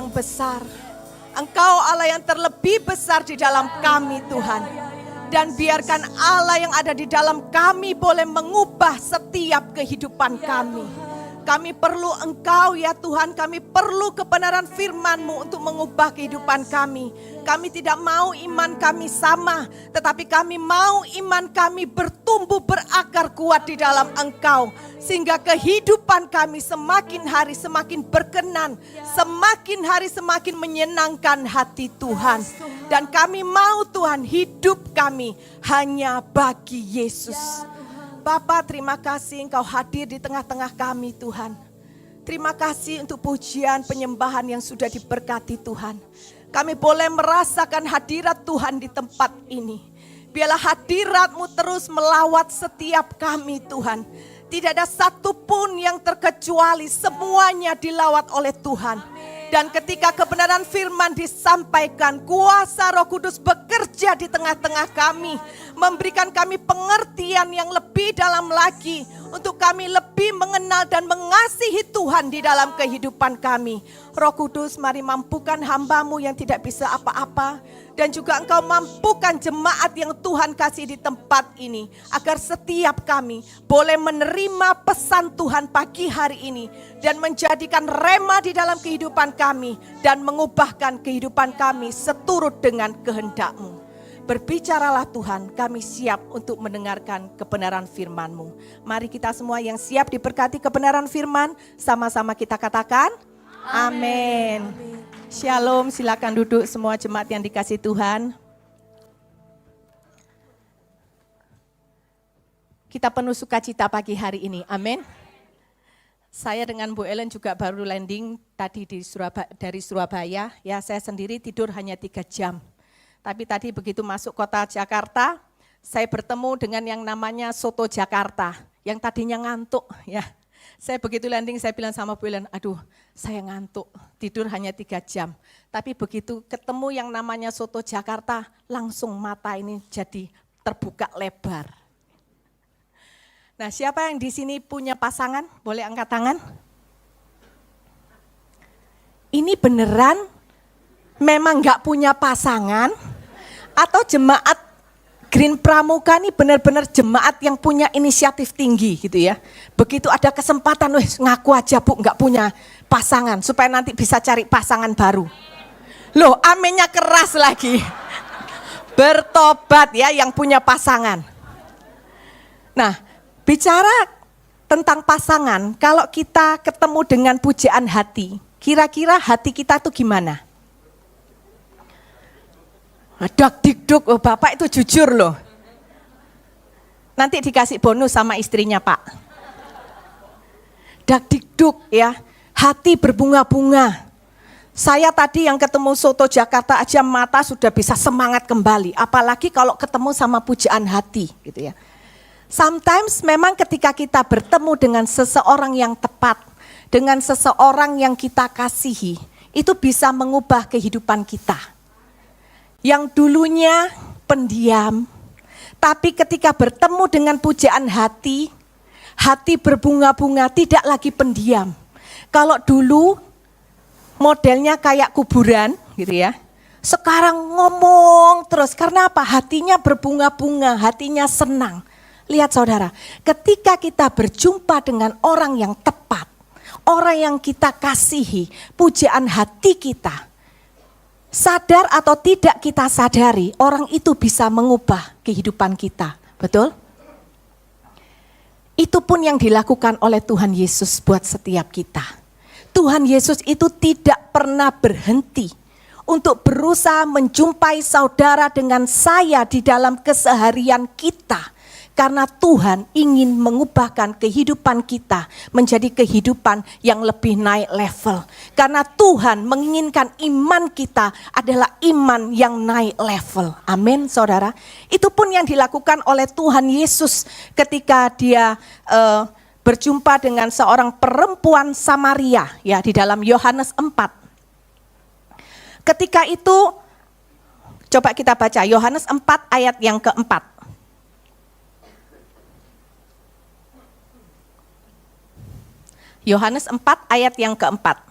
yang besar. Engkau Allah yang terlebih besar di dalam kami Tuhan. Dan biarkan Allah yang ada di dalam kami boleh mengubah setiap kehidupan kami. Kami perlu Engkau ya Tuhan, kami perlu kebenaran firman-Mu untuk mengubah kehidupan kami. Kami tidak mau iman kami sama, tetapi kami mau iman kami bertumbuh berakar kuat di dalam Engkau. Sehingga kehidupan kami semakin hari semakin berkenan, semakin hari semakin menyenangkan hati Tuhan. Dan kami mau Tuhan hidup kami hanya bagi Yesus. Bapa, terima kasih Engkau hadir di tengah-tengah kami Tuhan. Terima kasih untuk pujian penyembahan yang sudah diberkati Tuhan. Kami boleh merasakan hadirat Tuhan di tempat ini. Biarlah hadirat-Mu terus melawat setiap kami Tuhan. Tidak ada satupun yang terkecuali, semuanya dilawat oleh Tuhan. Dan ketika kebenaran firman disampaikan, kuasa Roh Kudus bekerja di tengah-tengah kami. Memberikan kami pengertian yang lebih dalam lagi. Untuk kami lebih mengenal dan mengasihi Tuhan di dalam kehidupan kami. Roh Kudus, mari mampukan hamba-Mu yang tidak bisa apa-apa. Dan juga Engkau mampukan jemaat yang Tuhan kasih di tempat ini. Agar setiap kami boleh menerima pesan Tuhan pagi hari ini. Dan menjadikan rema di dalam kehidupan kami. Dan mengubahkan kehidupan kami seturut dengan kehendak-Mu. Berbicaralah Tuhan, kami siap untuk mendengarkan kebenaran firman-Mu. Mari kita semua yang siap diberkati kebenaran firman, sama-sama kita katakan, amin. Shalom, silakan duduk semua jemaat yang dikasih Tuhan. Kita penuh sukacita pagi hari ini, amin. Saya dengan Bu Ellen juga baru landing tadi dari Surabaya. Ya, saya sendiri tidur hanya 3 jam. Tapi tadi begitu masuk kota Jakarta, saya bertemu dengan yang namanya Soto Jakarta, yang tadinya ngantuk. Ya, saya begitu landing, saya bilang sama Bu Ellen, aduh saya ngantuk, tidur hanya 3 jam. Tapi begitu ketemu yang namanya Soto Jakarta, langsung mata ini jadi terbuka lebar. Nah, siapa yang di sini punya pasangan? Boleh angkat tangan? Ini beneran memang gak punya pasangan? Atau jemaat Green Pramuka ini benar-benar jemaat yang punya inisiatif tinggi gitu ya. Begitu ada kesempatan, ngaku aja Bu gak punya pasangan supaya nanti bisa cari pasangan baru. Loh, aminnya keras lagi. Bertobat ya yang punya pasangan. Nah, bicara tentang pasangan, kalau kita ketemu dengan pujaan hati, kira-kira hati kita tuh gimana? Dak dikduk, oh Bapak itu jujur loh. Nanti dikasih bonus sama istrinya Pak. Dak dikduk ya, hati berbunga-bunga. Saya tadi yang ketemu Soto Jakarta aja mata sudah bisa semangat kembali. Apalagi kalau ketemu sama pujaan hati gitu ya. Sometimes memang ketika kita bertemu dengan seseorang yang tepat, dengan seseorang yang kita kasihi, itu bisa mengubah kehidupan kita. Yang dulunya pendiam, tapi ketika bertemu dengan pujaan hati, hati berbunga-bunga, tidak lagi pendiam. Kalau dulu modelnya kayak kuburan gitu ya, sekarang ngomong terus, karena apa? Hatinya berbunga-bunga, hatinya senang. Lihat saudara, ketika kita berjumpa dengan orang yang tepat, orang yang kita kasihi, pujaan hati kita, sadar atau tidak kita sadari, orang itu bisa mengubah kehidupan kita. Betul? Itu pun yang dilakukan oleh Tuhan Yesus buat setiap kita. Tuhan Yesus itu tidak pernah berhenti untuk berusaha menjumpai saudara dengan saya di dalam keseharian kita. Karena Tuhan ingin mengubahkan kehidupan kita menjadi kehidupan yang lebih naik level. Karena Tuhan menginginkan iman kita adalah iman yang naik level. Amin saudara. Itu pun yang dilakukan oleh Tuhan Yesus ketika dia berjumpa dengan seorang perempuan Samaria ya di dalam Yohanes 4. Ketika itu coba kita baca Yohanes 4 ayat yang keempat. Yohanes 4 ayat yang keempat.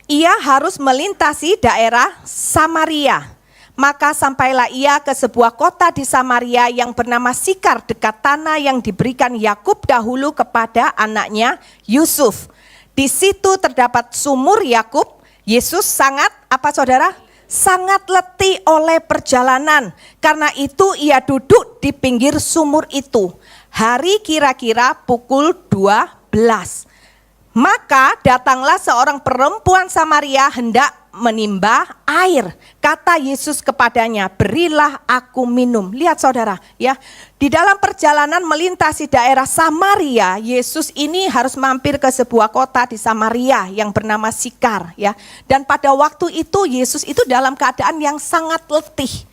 ia harus melintasi daerah Samaria. Maka sampailah ia ke sebuah kota di Samaria yang bernama Sikar, dekat tanah yang diberikan Yakub dahulu kepada anaknya Yusuf. Di situ terdapat sumur Yakub. Yesus sangat, apa saudara? Sangat letih oleh perjalanan. Karena itu ia duduk di pinggir sumur itu. Hari kira-kira pukul 12. Maka datanglah seorang perempuan Samaria hendak menimba air. Kata Yesus kepadanya, berilah aku minum. Lihat saudara, ya, di dalam perjalanan melintasi daerah Samaria, Yesus ini harus mampir ke sebuah kota di Samaria yang bernama Sikar, ya. Dan pada waktu itu Yesus itu dalam keadaan yang sangat letih.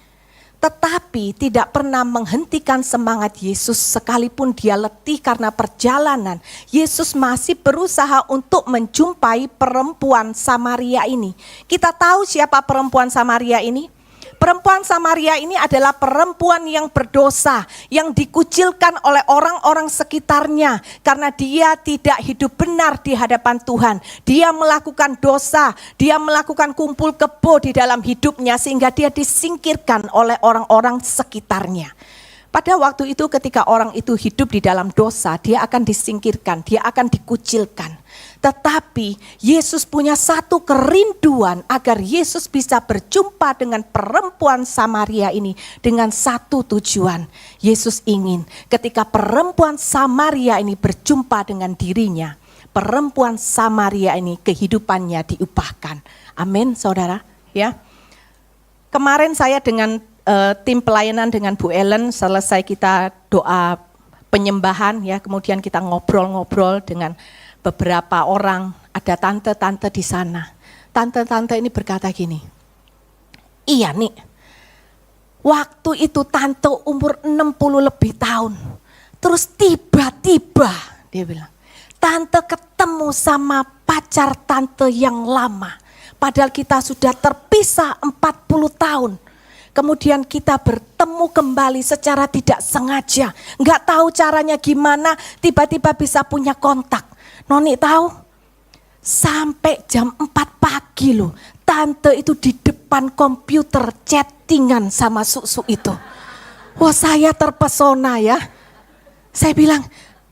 Tetapi tidak pernah menghentikan semangat Yesus sekalipun dia letih karena perjalanan. Yesus masih berusaha untuk menjumpai perempuan Samaria ini. Kita tahu siapa perempuan Samaria ini? Perempuan Samaria ini adalah perempuan yang berdosa, yang dikucilkan oleh orang-orang sekitarnya karena dia tidak hidup benar di hadapan Tuhan. Dia melakukan dosa, dia melakukan kumpul kebo di dalam hidupnya sehingga dia disingkirkan oleh orang-orang sekitarnya. Pada waktu itu ketika orang itu hidup di dalam dosa, dia akan disingkirkan, dia akan dikucilkan. Tetapi Yesus punya satu kerinduan agar Yesus bisa berjumpa dengan perempuan Samaria ini dengan satu tujuan. Yesus ingin ketika perempuan Samaria ini berjumpa dengan dirinya, perempuan Samaria ini kehidupannya diubahkan. Amin, saudara. Ya, kemarin saya dengan tim pelayanan dengan Bu Ellen selesai kita doa penyembahan, ya, kemudian kita ngobrol-ngobrol dengan beberapa orang, ada tante-tante di sana. Tante-tante ini berkata gini, iya nih, waktu itu tante umur 60 lebih tahun, terus tiba-tiba dia bilang, tante ketemu sama pacar tante yang lama, padahal kita sudah terpisah 40 tahun. Kemudian kita bertemu kembali secara tidak sengaja. Enggak tahu caranya gimana, tiba-tiba bisa punya kontak. Noni tahu? Sampai jam 4 pagi loh. Tante itu di depan komputer chattingan sama susu itu. Wah, saya terpesona ya. Saya bilang,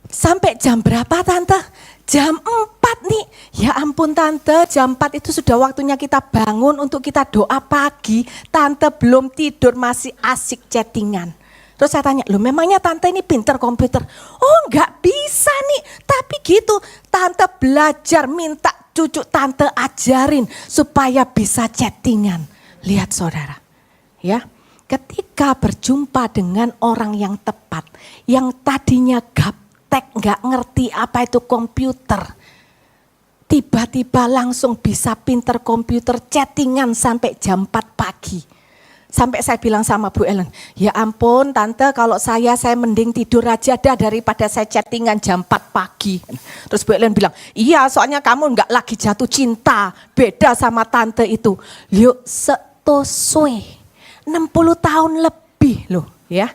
sampai jam berapa tante? Jam 4 nih, ya ampun tante, jam 4 itu sudah waktunya kita bangun untuk kita doa pagi. Tante belum tidur, masih asik chattingan. Terus saya tanya, loh memangnya tante ini pinter komputer? Oh enggak bisa nih, tapi gitu. Tante belajar, minta cucu tante ajarin supaya bisa chattingan. Lihat saudara, ya. Ketika berjumpa dengan orang yang tepat, yang tadinya nggak ngerti apa itu komputer, tiba-tiba langsung bisa pinter komputer chattingan sampai jam 4 pagi. Sampai saya bilang sama Bu Ellen, ya ampun tante kalau saya mending tidur aja dah daripada saya chattingan jam 4 pagi. Terus Bu Ellen bilang, iya soalnya kamu nggak lagi jatuh cinta, beda sama tante itu. Yuk setoswe, 60 tahun lebih loh ya.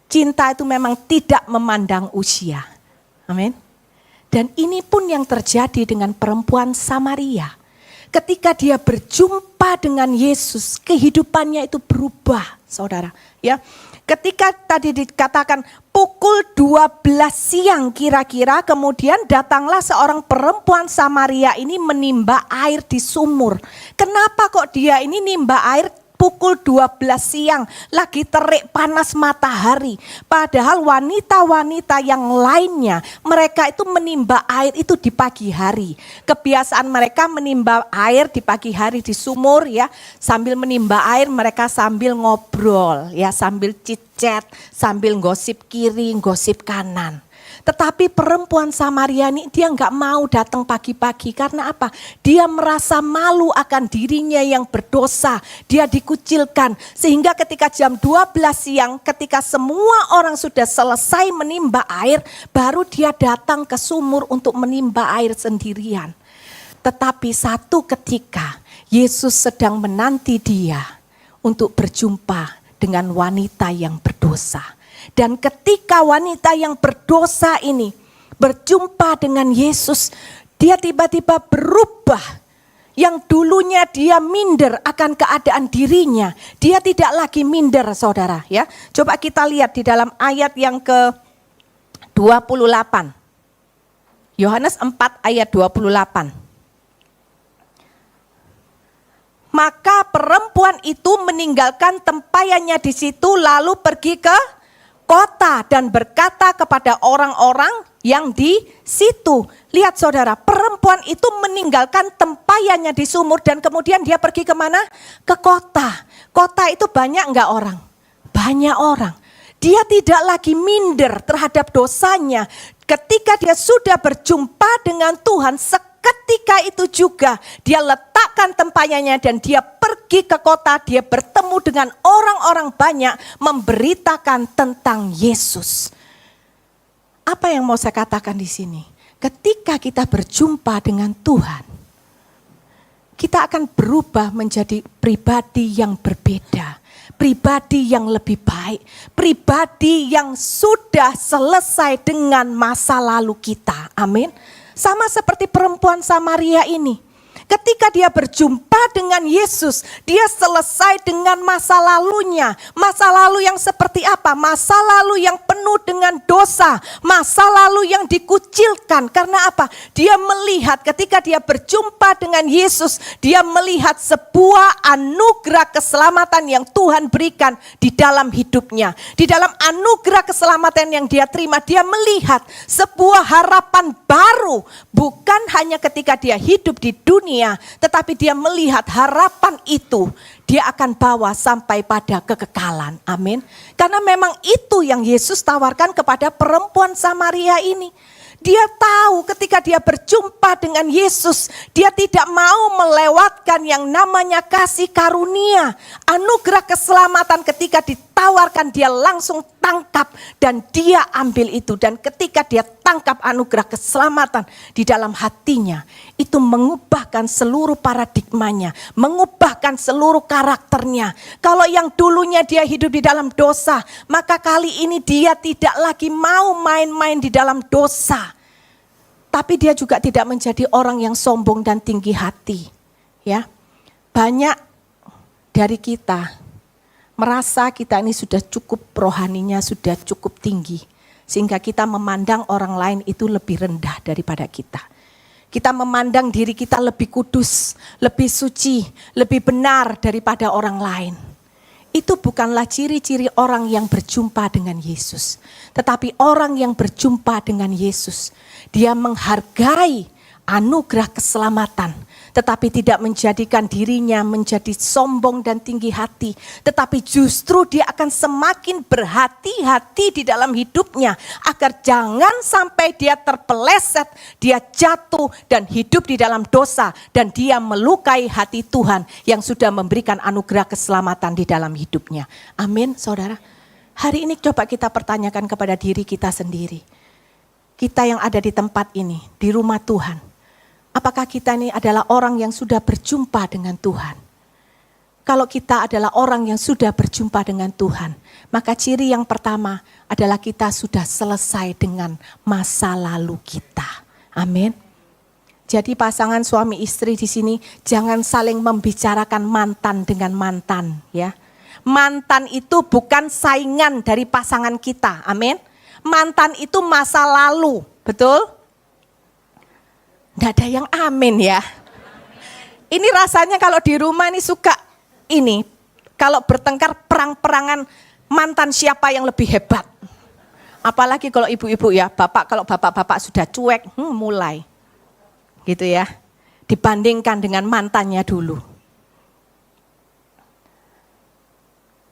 Cinta itu memang tidak memandang usia. Amin. Dan ini pun yang terjadi dengan perempuan Samaria. Ketika dia berjumpa dengan Yesus, kehidupannya itu berubah, saudara. Ya, ketika tadi dikatakan pukul 12 siang kira-kira, kemudian datanglah seorang perempuan Samaria ini menimba air di sumur. Kenapa kok dia ini nimba air pukul 12 siang, lagi terik panas matahari. Padahal wanita-wanita yang lainnya, mereka itu menimba air itu di pagi hari. Kebiasaan mereka menimba air di pagi hari di sumur ya. Sambil menimba air mereka sambil ngobrol ya, sambil chit-chat, sambil gosip kiri, gosip kanan. Tetapi perempuan Samaria ini dia nggak mau datang pagi-pagi karena apa? Dia merasa malu akan dirinya yang berdosa. Dia dikucilkan sehingga ketika jam 12 siang ketika semua orang sudah selesai menimba air, baru dia datang ke sumur untuk menimba air sendirian. Tetapi satu ketika Yesus sedang menanti dia untuk berjumpa dengan wanita yang berdosa. Dan ketika wanita yang berdosa ini berjumpa dengan Yesus, dia tiba-tiba berubah. Yang dulunya dia minder akan keadaan dirinya, dia tidak lagi minder, saudara. Ya, coba kita lihat di dalam ayat yang ke-28. Yohanes 4 ayat 28. Maka perempuan itu meninggalkan tempayannya di situ lalu pergi ke kota dan berkata kepada orang-orang yang di situ. Lihat saudara, perempuan itu meninggalkan tempayannya di sumur dan kemudian dia pergi kemana? Ke kota. Kota itu banyak enggak orang? Banyak orang. Dia tidak lagi minder terhadap dosanya. Ketika dia sudah berjumpa dengan Tuhan, ketika itu juga dia letakkan tempayannya dan dia pergi ke kota, dia bertemu dengan orang-orang banyak memberitakan tentang Yesus. Apa yang mau saya katakan di sini? Ketika kita berjumpa dengan Tuhan, kita akan berubah menjadi pribadi yang berbeda. Pribadi yang lebih baik, pribadi yang sudah selesai dengan masa lalu kita. Amin. Sama seperti perempuan Samaria ini. Ketika dia berjumpa dengan Yesus, dia selesai dengan masa lalunya. Masa lalu yang seperti apa? Masa lalu yang penuh dengan dosa. Masa lalu yang dikucilkan. Karena apa? Dia melihat ketika dia berjumpa dengan Yesus, dia melihat sebuah anugerah keselamatan yang Tuhan berikan di dalam hidupnya. Di dalam anugerah keselamatan yang dia terima, dia melihat sebuah harapan baru. Bukan hanya ketika dia hidup di dunia, tetapi dia melihat harapan itu dia akan bawa sampai pada kekekalan. Amin. Karena memang itu yang Yesus tawarkan kepada perempuan Samaria ini. Dia tahu ketika dia berjumpa dengan Yesus, dia tidak mau melewatkan yang namanya kasih karunia. Anugerah keselamatan ketika ditawarkan dia langsung tangkap dan dia ambil itu. Dan ketika dia tangkap anugerah keselamatan di dalam hatinya, itu mengubahkan seluruh paradigmanya, mengubahkan seluruh karakternya. Kalau yang dulunya dia hidup di dalam dosa, maka kali ini dia tidak lagi mau main-main di dalam dosa. Tapi dia juga tidak menjadi orang yang sombong dan tinggi hati. Ya, banyak dari kita merasa kita ini sudah cukup rohaninya, sudah cukup tinggi. Sehingga kita memandang orang lain itu lebih rendah daripada kita. Kita memandang diri kita lebih kudus, lebih suci, lebih benar daripada orang lain. Itu bukanlah ciri-ciri orang yang berjumpa dengan Yesus. Tetapi orang yang berjumpa dengan Yesus, dia menghargai anugerah keselamatan. Tetapi tidak menjadikan dirinya menjadi sombong dan tinggi hati. Tetapi justru dia akan semakin berhati-hati di dalam hidupnya. Agar jangan sampai dia terpeleset, dia jatuh dan hidup di dalam dosa. Dan dia melukai hati Tuhan yang sudah memberikan anugerah keselamatan di dalam hidupnya. Amin, saudara. Hari ini coba kita pertanyakan kepada diri kita sendiri. Kita yang ada di tempat ini, di rumah Tuhan. Apakah kita ini adalah orang yang sudah berjumpa dengan Tuhan? Kalau kita adalah orang yang sudah berjumpa dengan Tuhan, maka ciri yang pertama adalah kita sudah selesai dengan masa lalu kita. Amin. Jadi pasangan suami istri di sini jangan saling membicarakan mantan dengan mantan, ya. Mantan itu bukan saingan dari pasangan kita. Amin. Mantan itu masa lalu, betul? Nggak ada yang amin ya. Ini rasanya kalau di rumah ini suka ini. Kalau bertengkar perang-perangan mantan siapa yang lebih hebat. Apalagi kalau ibu-ibu ya. Bapak kalau bapak-bapak sudah cuek mulai. Gitu ya. Dibandingkan dengan mantannya dulu.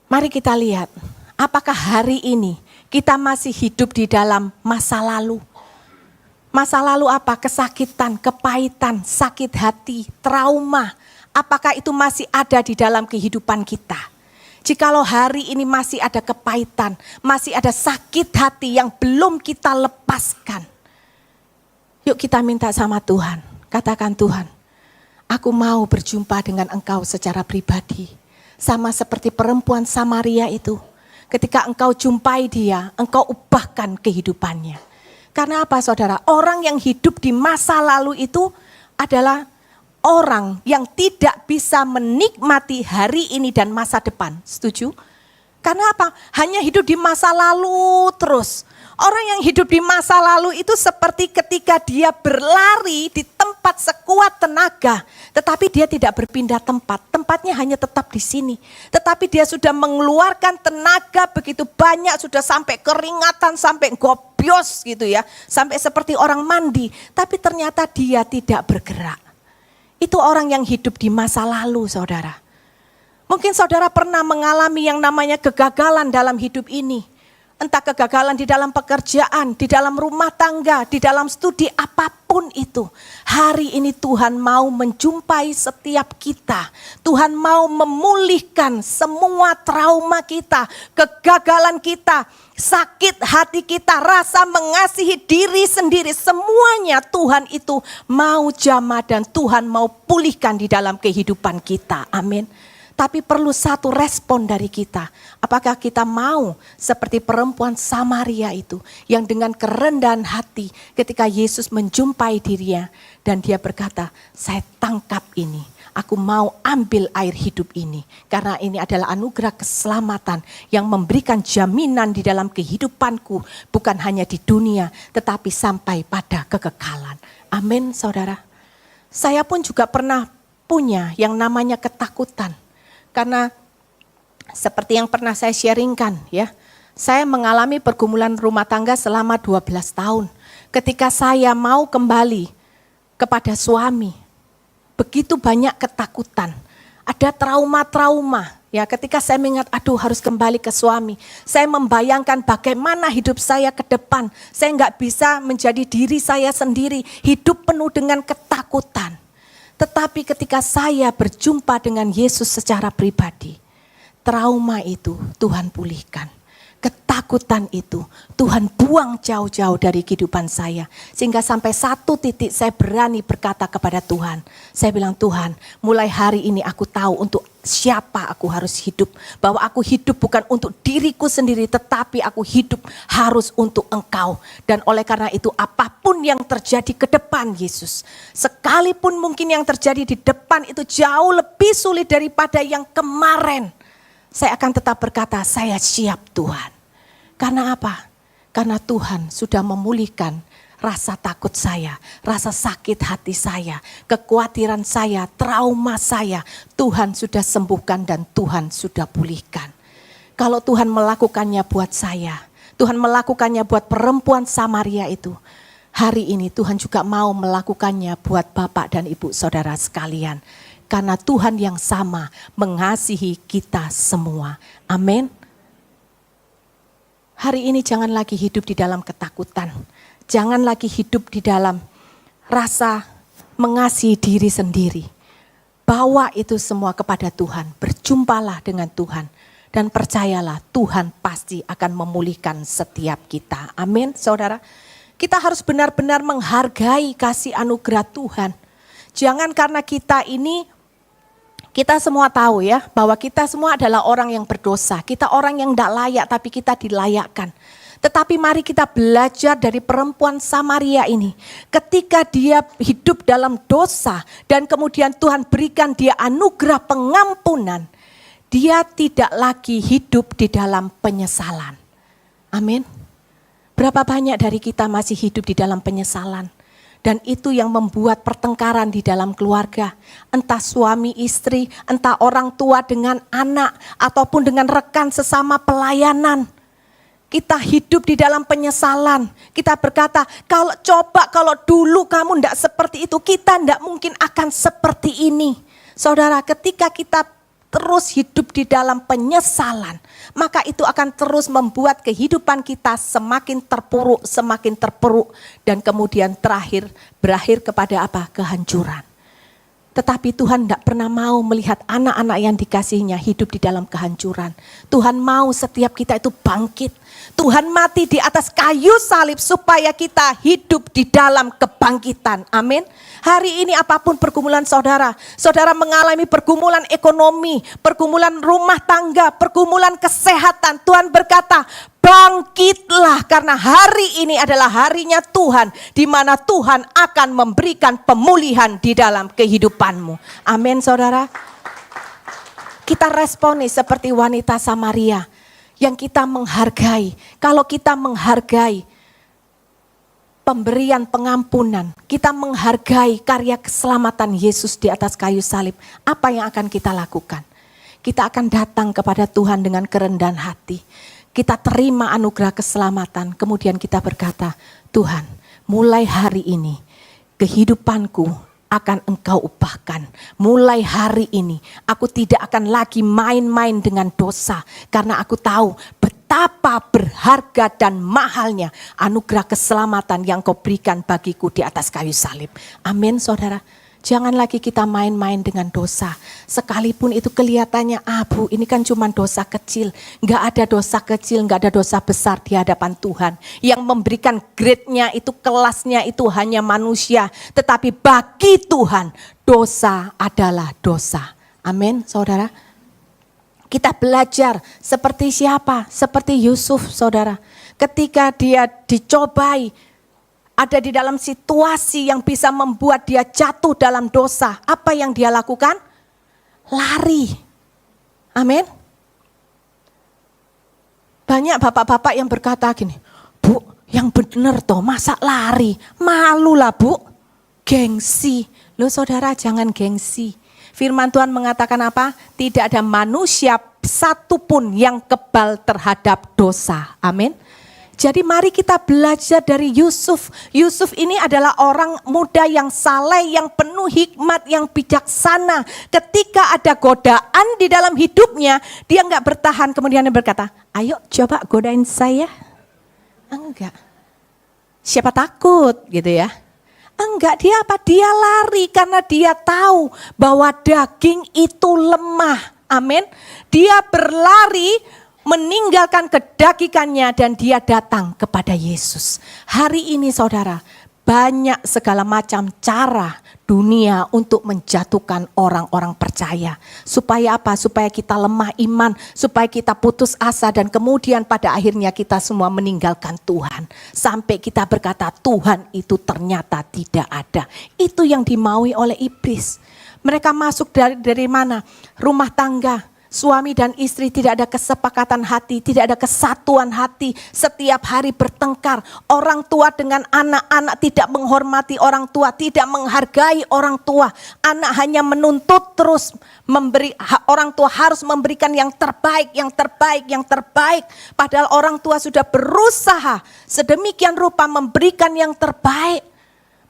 Mari kita lihat. Apakah hari ini kita masih hidup di dalam masa lalu. Masa lalu apa? Kesakitan, kepahitan, sakit hati, trauma. Apakah itu masih ada di dalam kehidupan kita? Jikalau hari ini masih ada kepahitan, masih ada sakit hati yang belum kita lepaskan. Yuk kita minta sama Tuhan. Katakan, Tuhan, aku mau berjumpa dengan Engkau secara pribadi. Sama seperti perempuan Samaria itu. Ketika Engkau jumpai dia, Engkau ubahkan kehidupannya. Karena apa saudara? Orang yang hidup di masa lalu itu adalah orang yang tidak bisa menikmati hari ini dan masa depan. Setuju? Karena apa? Hanya hidup di masa lalu terus. Orang yang hidup di masa lalu itu seperti ketika dia berlari di tempat sekuat tenaga, tetapi dia tidak berpindah tempat. Tempatnya hanya tetap di sini. Tetapi dia sudah mengeluarkan tenaga begitu banyak, sudah sampai keringatan, sampai gobios gitu ya. Sampai seperti orang mandi, tapi ternyata dia tidak bergerak. Itu orang yang hidup di masa lalu, saudara. Mungkin saudara pernah mengalami yang namanya kegagalan dalam hidup ini. Entah kegagalan di dalam pekerjaan, di dalam rumah tangga, di dalam studi, apapun itu. Hari ini Tuhan mau menjumpai setiap kita. Tuhan mau memulihkan semua trauma kita, kegagalan kita, sakit hati kita, rasa mengasihi diri sendiri. Semuanya Tuhan itu mau jamah dan Tuhan mau pulihkan di dalam kehidupan kita. Amin. Tapi perlu satu respon dari kita. Apakah kita mau seperti perempuan Samaria itu yang dengan kerendahan hati ketika Yesus menjumpai dirinya dan dia berkata, saya tangkap ini. Aku mau ambil air hidup ini. Karena ini adalah anugerah keselamatan yang memberikan jaminan di dalam kehidupanku. Bukan hanya di dunia tetapi sampai pada kekekalan. Amin saudara. Saya pun juga pernah punya yang namanya ketakutan. Karena seperti yang pernah saya sharingkan ya, saya mengalami pergumulan rumah tangga selama 12 tahun. Ketika saya mau kembali kepada suami, begitu banyak ketakutan, ada trauma-trauma. Ya, ketika saya mengingat, aduh harus kembali ke suami. Saya membayangkan bagaimana hidup saya ke depan. Saya nggak bisa menjadi diri saya sendiri, hidup penuh dengan ketakutan. Tetapi ketika saya berjumpa dengan Yesus secara pribadi, trauma itu Tuhan pulihkan. Ketakutan itu Tuhan buang jauh-jauh dari kehidupan saya. Sehingga sampai satu titik saya berani berkata kepada Tuhan. Saya bilang, Tuhan mulai hari ini aku tahu untuk siapa aku harus hidup. Bahwa aku hidup bukan untuk diriku sendiri, tetapi aku hidup harus untuk Engkau. Dan oleh karena itu apapun yang terjadi ke depan Yesus, sekalipun mungkin yang terjadi di depan itu jauh lebih sulit daripada yang kemarin, saya akan tetap berkata, saya siap Tuhan. Karena apa? Karena Tuhan sudah memulihkan rasa takut saya, rasa sakit hati saya, kekhawatiran saya, trauma saya. Tuhan sudah sembuhkan dan Tuhan sudah pulihkan. Kalau Tuhan melakukannya buat saya, Tuhan melakukannya buat perempuan Samaria itu, hari ini Tuhan juga mau melakukannya buat Bapak dan Ibu saudara sekalian. Karena Tuhan yang sama mengasihi kita semua. Amin. Hari ini jangan lagi hidup di dalam ketakutan. Jangan lagi hidup di dalam rasa mengasihi diri sendiri. Bawa itu semua kepada Tuhan. Berjumpalah dengan Tuhan. Dan percayalah Tuhan pasti akan memulihkan setiap kita. Amin saudara. Kita harus benar-benar menghargai kasih anugerah Tuhan. Jangan karena kita semua tahu ya, bahwa kita semua adalah orang yang berdosa. Kita orang yang tidak layak, tapi kita dilayakkan. Tetapi mari kita belajar dari perempuan Samaria ini. Ketika dia hidup dalam dosa, dan kemudian Tuhan berikan dia anugerah pengampunan. Dia tidak lagi hidup di dalam penyesalan. Amin. Berapa banyak dari kita masih hidup di dalam penyesalan. Dan itu yang membuat pertengkaran di dalam keluarga. Entah suami istri, entah orang tua dengan anak, ataupun dengan rekan sesama pelayanan. Kita hidup di dalam penyesalan. Kita berkata, kalau dulu kamu tidak seperti itu, kita tidak mungkin akan seperti ini. Saudara, ketika kita terus hidup di dalam penyesalan, maka itu akan terus membuat kehidupan kita semakin terpuruk, dan kemudian berakhir kepada apa? Kehancuran. Tetapi Tuhan tidak pernah mau melihat anak-anak yang dikasihinya hidup di dalam kehancuran. Tuhan mau setiap kita itu bangkit. Tuhan mati di atas kayu salib supaya kita hidup di dalam kebangkitan. Amin. Hari ini apapun pergumulan saudara, saudara mengalami pergumulan ekonomi, pergumulan rumah tangga, pergumulan kesehatan, Tuhan berkata, bangkitlah karena hari ini adalah harinya Tuhan, di mana Tuhan akan memberikan pemulihan di dalam kehidupanmu. Amin saudara. Kita responi seperti wanita Samaria yang kita menghargai. Kalau kita menghargai pemberian pengampunan, kita menghargai karya keselamatan Yesus di atas kayu salib, apa yang akan kita lakukan? Kita akan datang kepada Tuhan dengan kerendahan hati. Kita terima anugerah keselamatan, kemudian kita berkata, Tuhan, mulai hari ini kehidupanku akan Engkau ubahkan. Mulai hari ini aku tidak akan lagi main-main dengan dosa, karena aku tahu betapa berharga dan mahalnya anugerah keselamatan yang Kau berikan bagiku di atas kayu salib. Amin saudara. Jangan lagi kita main-main dengan dosa. Sekalipun itu kelihatannya, Bu, ini kan cuma dosa kecil. Enggak ada dosa kecil, enggak ada dosa besar di hadapan Tuhan. Yang memberikan grade-nya itu, kelasnya itu hanya manusia. Tetapi bagi Tuhan, dosa adalah dosa. Amin, saudara. Kita belajar seperti siapa? Seperti Yusuf, saudara. Ketika dia dicobai, ada di dalam situasi yang bisa membuat dia jatuh dalam dosa. Apa yang dia lakukan? Lari. Amin. Banyak bapak-bapak yang berkata gini, Bu, yang benar toh masa lari? Malu lah Bu. Gengsi. Loh saudara, jangan gengsi. Firman Tuhan mengatakan apa? Tidak ada manusia satupun yang kebal terhadap dosa. Amin. Jadi mari kita belajar dari Yusuf. Yusuf ini adalah orang muda yang saleh, yang penuh hikmat, yang bijaksana. Ketika ada godaan di dalam hidupnya, dia enggak bertahan. Kemudian dia berkata, ayo coba godain saya. Enggak. Siapa takut gitu ya. Enggak, dia apa? Dia lari karena dia tahu bahwa daging itu lemah. Amin. Dia berlari meninggalkan kedagingannya dan dia datang kepada Yesus. Hari ini saudara, banyak segala macam cara dunia untuk menjatuhkan orang-orang percaya. Supaya apa? Supaya kita lemah iman, supaya kita putus asa dan kemudian pada akhirnya kita semua meninggalkan Tuhan. Sampai kita berkata Tuhan itu ternyata tidak ada. Itu yang dimaui oleh iblis. Mereka masuk dari mana? Rumah tangga. Suami dan istri tidak ada kesepakatan hati, tidak ada kesatuan hati. Setiap hari bertengkar. Orang tua dengan anak-anak tidak menghormati orang tua, tidak menghargai orang tua. Anak hanya menuntut terus memberi, orang tua harus memberikan yang terbaik, yang terbaik, yang terbaik. Padahal orang tua sudah berusaha sedemikian rupa memberikan yang terbaik.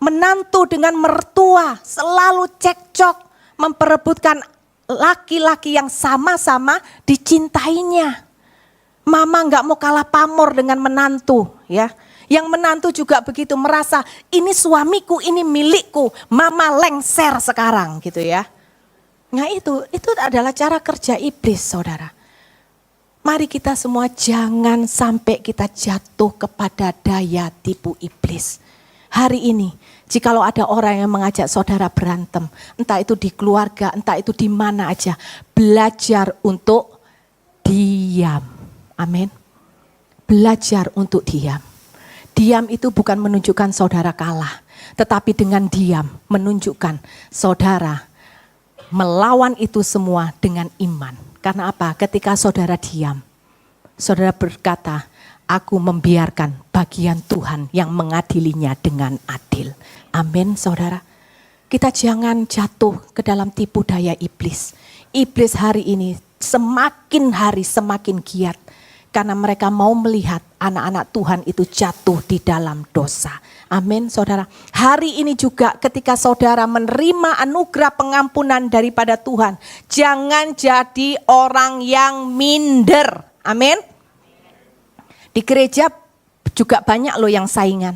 Menantu dengan mertua selalu cekcok, memperebutkan laki-laki yang sama-sama dicintainya. Mama nggak mau kalah pamor dengan menantu, ya. Yang menantu juga begitu, merasa ini suamiku, ini milikku. Mama lengser sekarang, gitu ya. Nah itu adalah cara kerja iblis, saudara. Mari kita semua jangan sampai kita jatuh kepada daya tipu iblis. Hari ini, jikalau ada orang yang mengajak saudara berantem, entah itu di keluarga, entah itu di mana aja, belajar untuk diam. Amin. Belajar untuk diam. Diam itu bukan menunjukkan saudara kalah, tetapi dengan diam menunjukkan saudara melawan itu semua dengan iman. Karena apa? Ketika saudara diam, saudara berkata, aku membiarkan bagian Tuhan yang mengadilinya dengan adil. Amin, saudara. Kita jangan jatuh ke dalam tipu daya iblis. Iblis hari ini semakin hari semakin giat. Karena mereka mau melihat anak-anak Tuhan itu jatuh di dalam dosa. Amin, saudara. Hari ini juga ketika saudara menerima anugerah pengampunan daripada Tuhan, jangan jadi orang yang minder. Amin. Di gereja juga banyak loh yang saingan.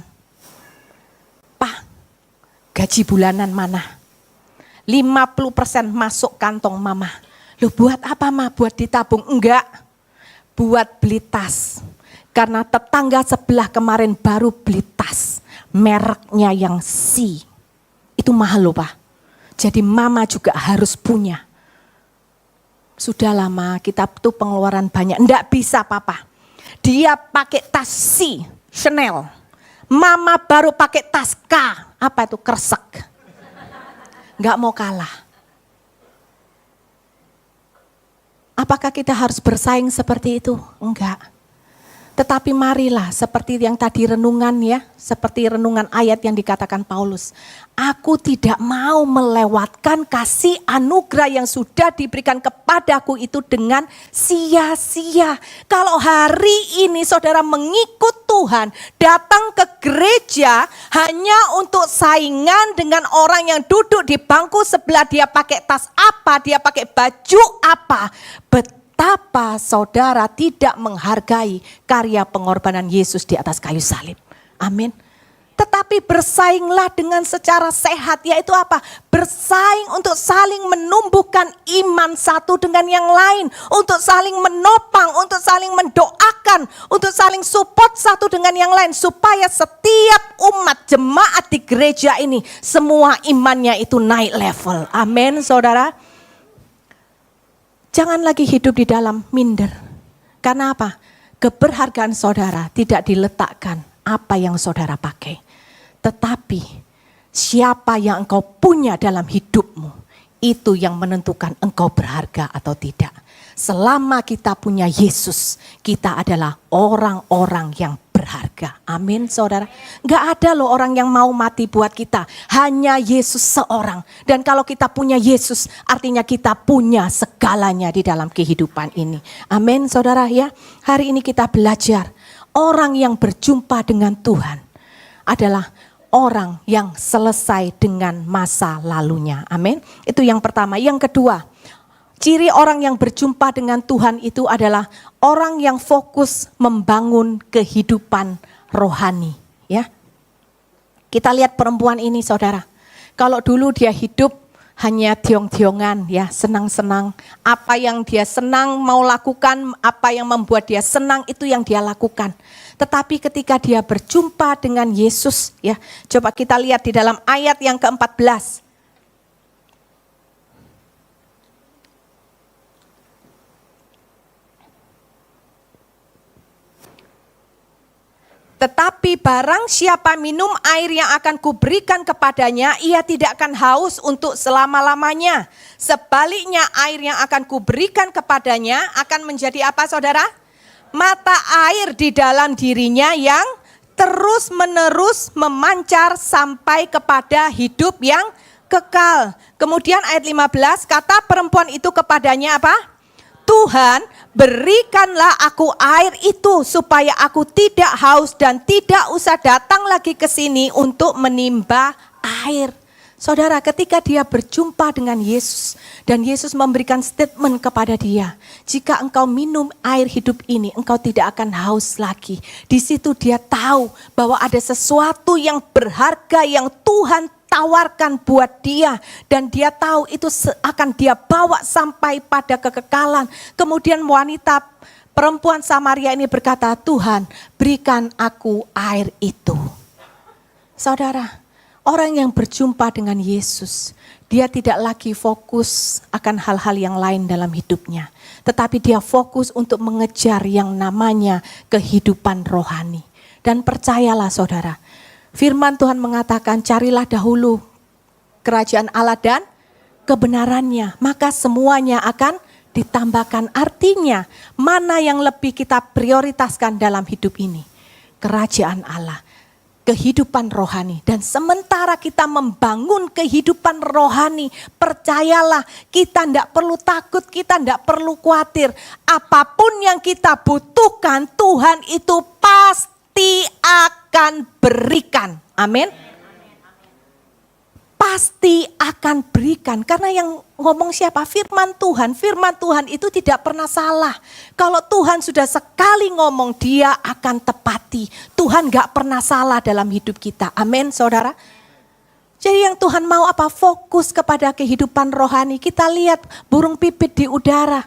Pak, gaji bulanan mana? 50% masuk kantong mama. Loh buat apa ma? Buat ditabung? Enggak. Buat beli tas. Karena tetangga sebelah kemarin baru beli tas. Mereknya yang C. itu mahal loh Pak. Jadi mama juga harus punya. Sudah lama kita tuh pengeluaran banyak. Enggak bisa Papa. Dia pakai tas C, Chanel. Mama baru pakai tas K. Apa itu? Kresek. Enggak mau kalah. Apakah kita harus bersaing seperti itu? Enggak. Tetapi marilah seperti yang tadi renungan ya, seperti renungan ayat yang dikatakan Paulus. Aku tidak mau melewatkan kasih anugerah yang sudah diberikan kepadaku itu dengan sia-sia. Kalau hari ini saudara mengikut Tuhan, datang ke gereja hanya untuk saingan dengan orang yang duduk di bangku sebelah, dia pakai tas apa, dia pakai baju apa. Betapa saudara tidak menghargai karya pengorbanan Yesus di atas kayu salib. Amin. Tetapi bersainglah dengan secara sehat, yaitu apa? Bersaing untuk saling menumbuhkan iman satu dengan yang lain. Untuk saling menopang, untuk saling mendoakan, untuk saling support satu dengan yang lain. Supaya setiap umat jemaat di gereja ini, semua imannya itu naik level. Amin saudara. Jangan lagi hidup di dalam minder. Karena apa? Keberhargaan saudara tidak diletakkan apa yang saudara pakai. Tetapi siapa yang engkau punya dalam hidupmu, itu yang menentukan engkau berharga atau tidak. Selama kita punya Yesus, kita adalah orang-orang yang berharga. Amin saudara. Gak ada loh orang yang mau mati buat kita. Hanya Yesus seorang. Dan kalau kita punya Yesus, artinya kita punya segalanya di dalam kehidupan ini. Amin saudara ya. Hari ini kita belajar. Orang yang berjumpa dengan Tuhan adalah orang yang selesai dengan masa lalunya. Amin. Itu yang pertama. Yang kedua, ciri orang yang berjumpa dengan Tuhan itu adalah orang yang fokus membangun kehidupan rohani. Ya, kita lihat perempuan ini saudara. Kalau dulu dia hidup hanya diong-diongan ya, senang-senang. Apa yang dia senang mau lakukan, apa yang membuat dia senang itu yang dia lakukan. Tetapi ketika dia berjumpa dengan Yesus ya, coba kita lihat di dalam ayat yang ke-14. Tetapi barang siapa minum air yang akan kuberikan kepadanya, ia tidak akan haus untuk selama-lamanya. Sebaliknya air yang akan kuberikan kepadanya akan menjadi apa saudara? Mata air di dalam dirinya yang terus menerus memancar sampai kepada hidup yang kekal. Kemudian ayat 15, kata perempuan itu kepadanya apa? Tuhan, berikanlah aku air itu supaya aku tidak haus dan tidak usah datang lagi ke sini untuk menimba air. Saudara, ketika dia berjumpa dengan Yesus dan Yesus memberikan statement kepada dia, jika engkau minum air hidup ini, engkau tidak akan haus lagi. Di situ dia tahu bahwa ada sesuatu yang berharga yang Tuhan tawarkan buat dia, dan dia tahu itu akan dia bawa sampai pada kekekalan. Kemudian wanita perempuan Samaria ini berkata, Tuhan, berikan aku air itu. Saudara, orang yang berjumpa dengan Yesus, dia tidak lagi fokus akan hal-hal yang lain dalam hidupnya, tetapi dia fokus untuk mengejar yang namanya kehidupan rohani. Dan percayalah saudara, firman Tuhan mengatakan, carilah dahulu kerajaan Allah dan kebenarannya, maka semuanya akan ditambahkan. Artinya, mana yang lebih kita prioritaskan dalam hidup ini? Kerajaan Allah, kehidupan rohani. Dan sementara kita membangun kehidupan rohani, percayalah kita tidak perlu takut, kita tidak perlu khawatir. Apapun yang kita butuhkan, Tuhan itu pasti akan berikan. Amin. Pasti akan berikan. Karena yang ngomong siapa? Firman Tuhan. Firman Tuhan itu tidak pernah salah. Kalau Tuhan sudah sekali ngomong, dia akan tepati. Tuhan gak pernah salah dalam hidup kita. Amin saudara. Jadi yang Tuhan mau apa? Fokus kepada kehidupan rohani. Kita lihat burung pipit di udara.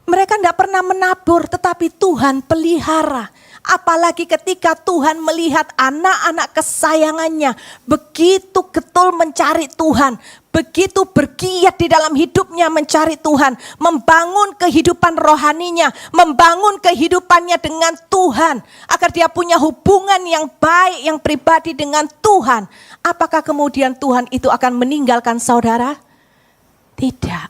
Mereka tidak pernah menabur, tetapi Tuhan pelihara. Apalagi ketika Tuhan melihat anak-anak kesayangannya begitu getol mencari Tuhan, begitu bergiat di dalam hidupnya mencari Tuhan, membangun kehidupan rohaninya, membangun kehidupannya dengan Tuhan, agar dia punya hubungan yang baik, yang pribadi dengan Tuhan. Apakah kemudian Tuhan itu akan meninggalkan saudara? Tidak.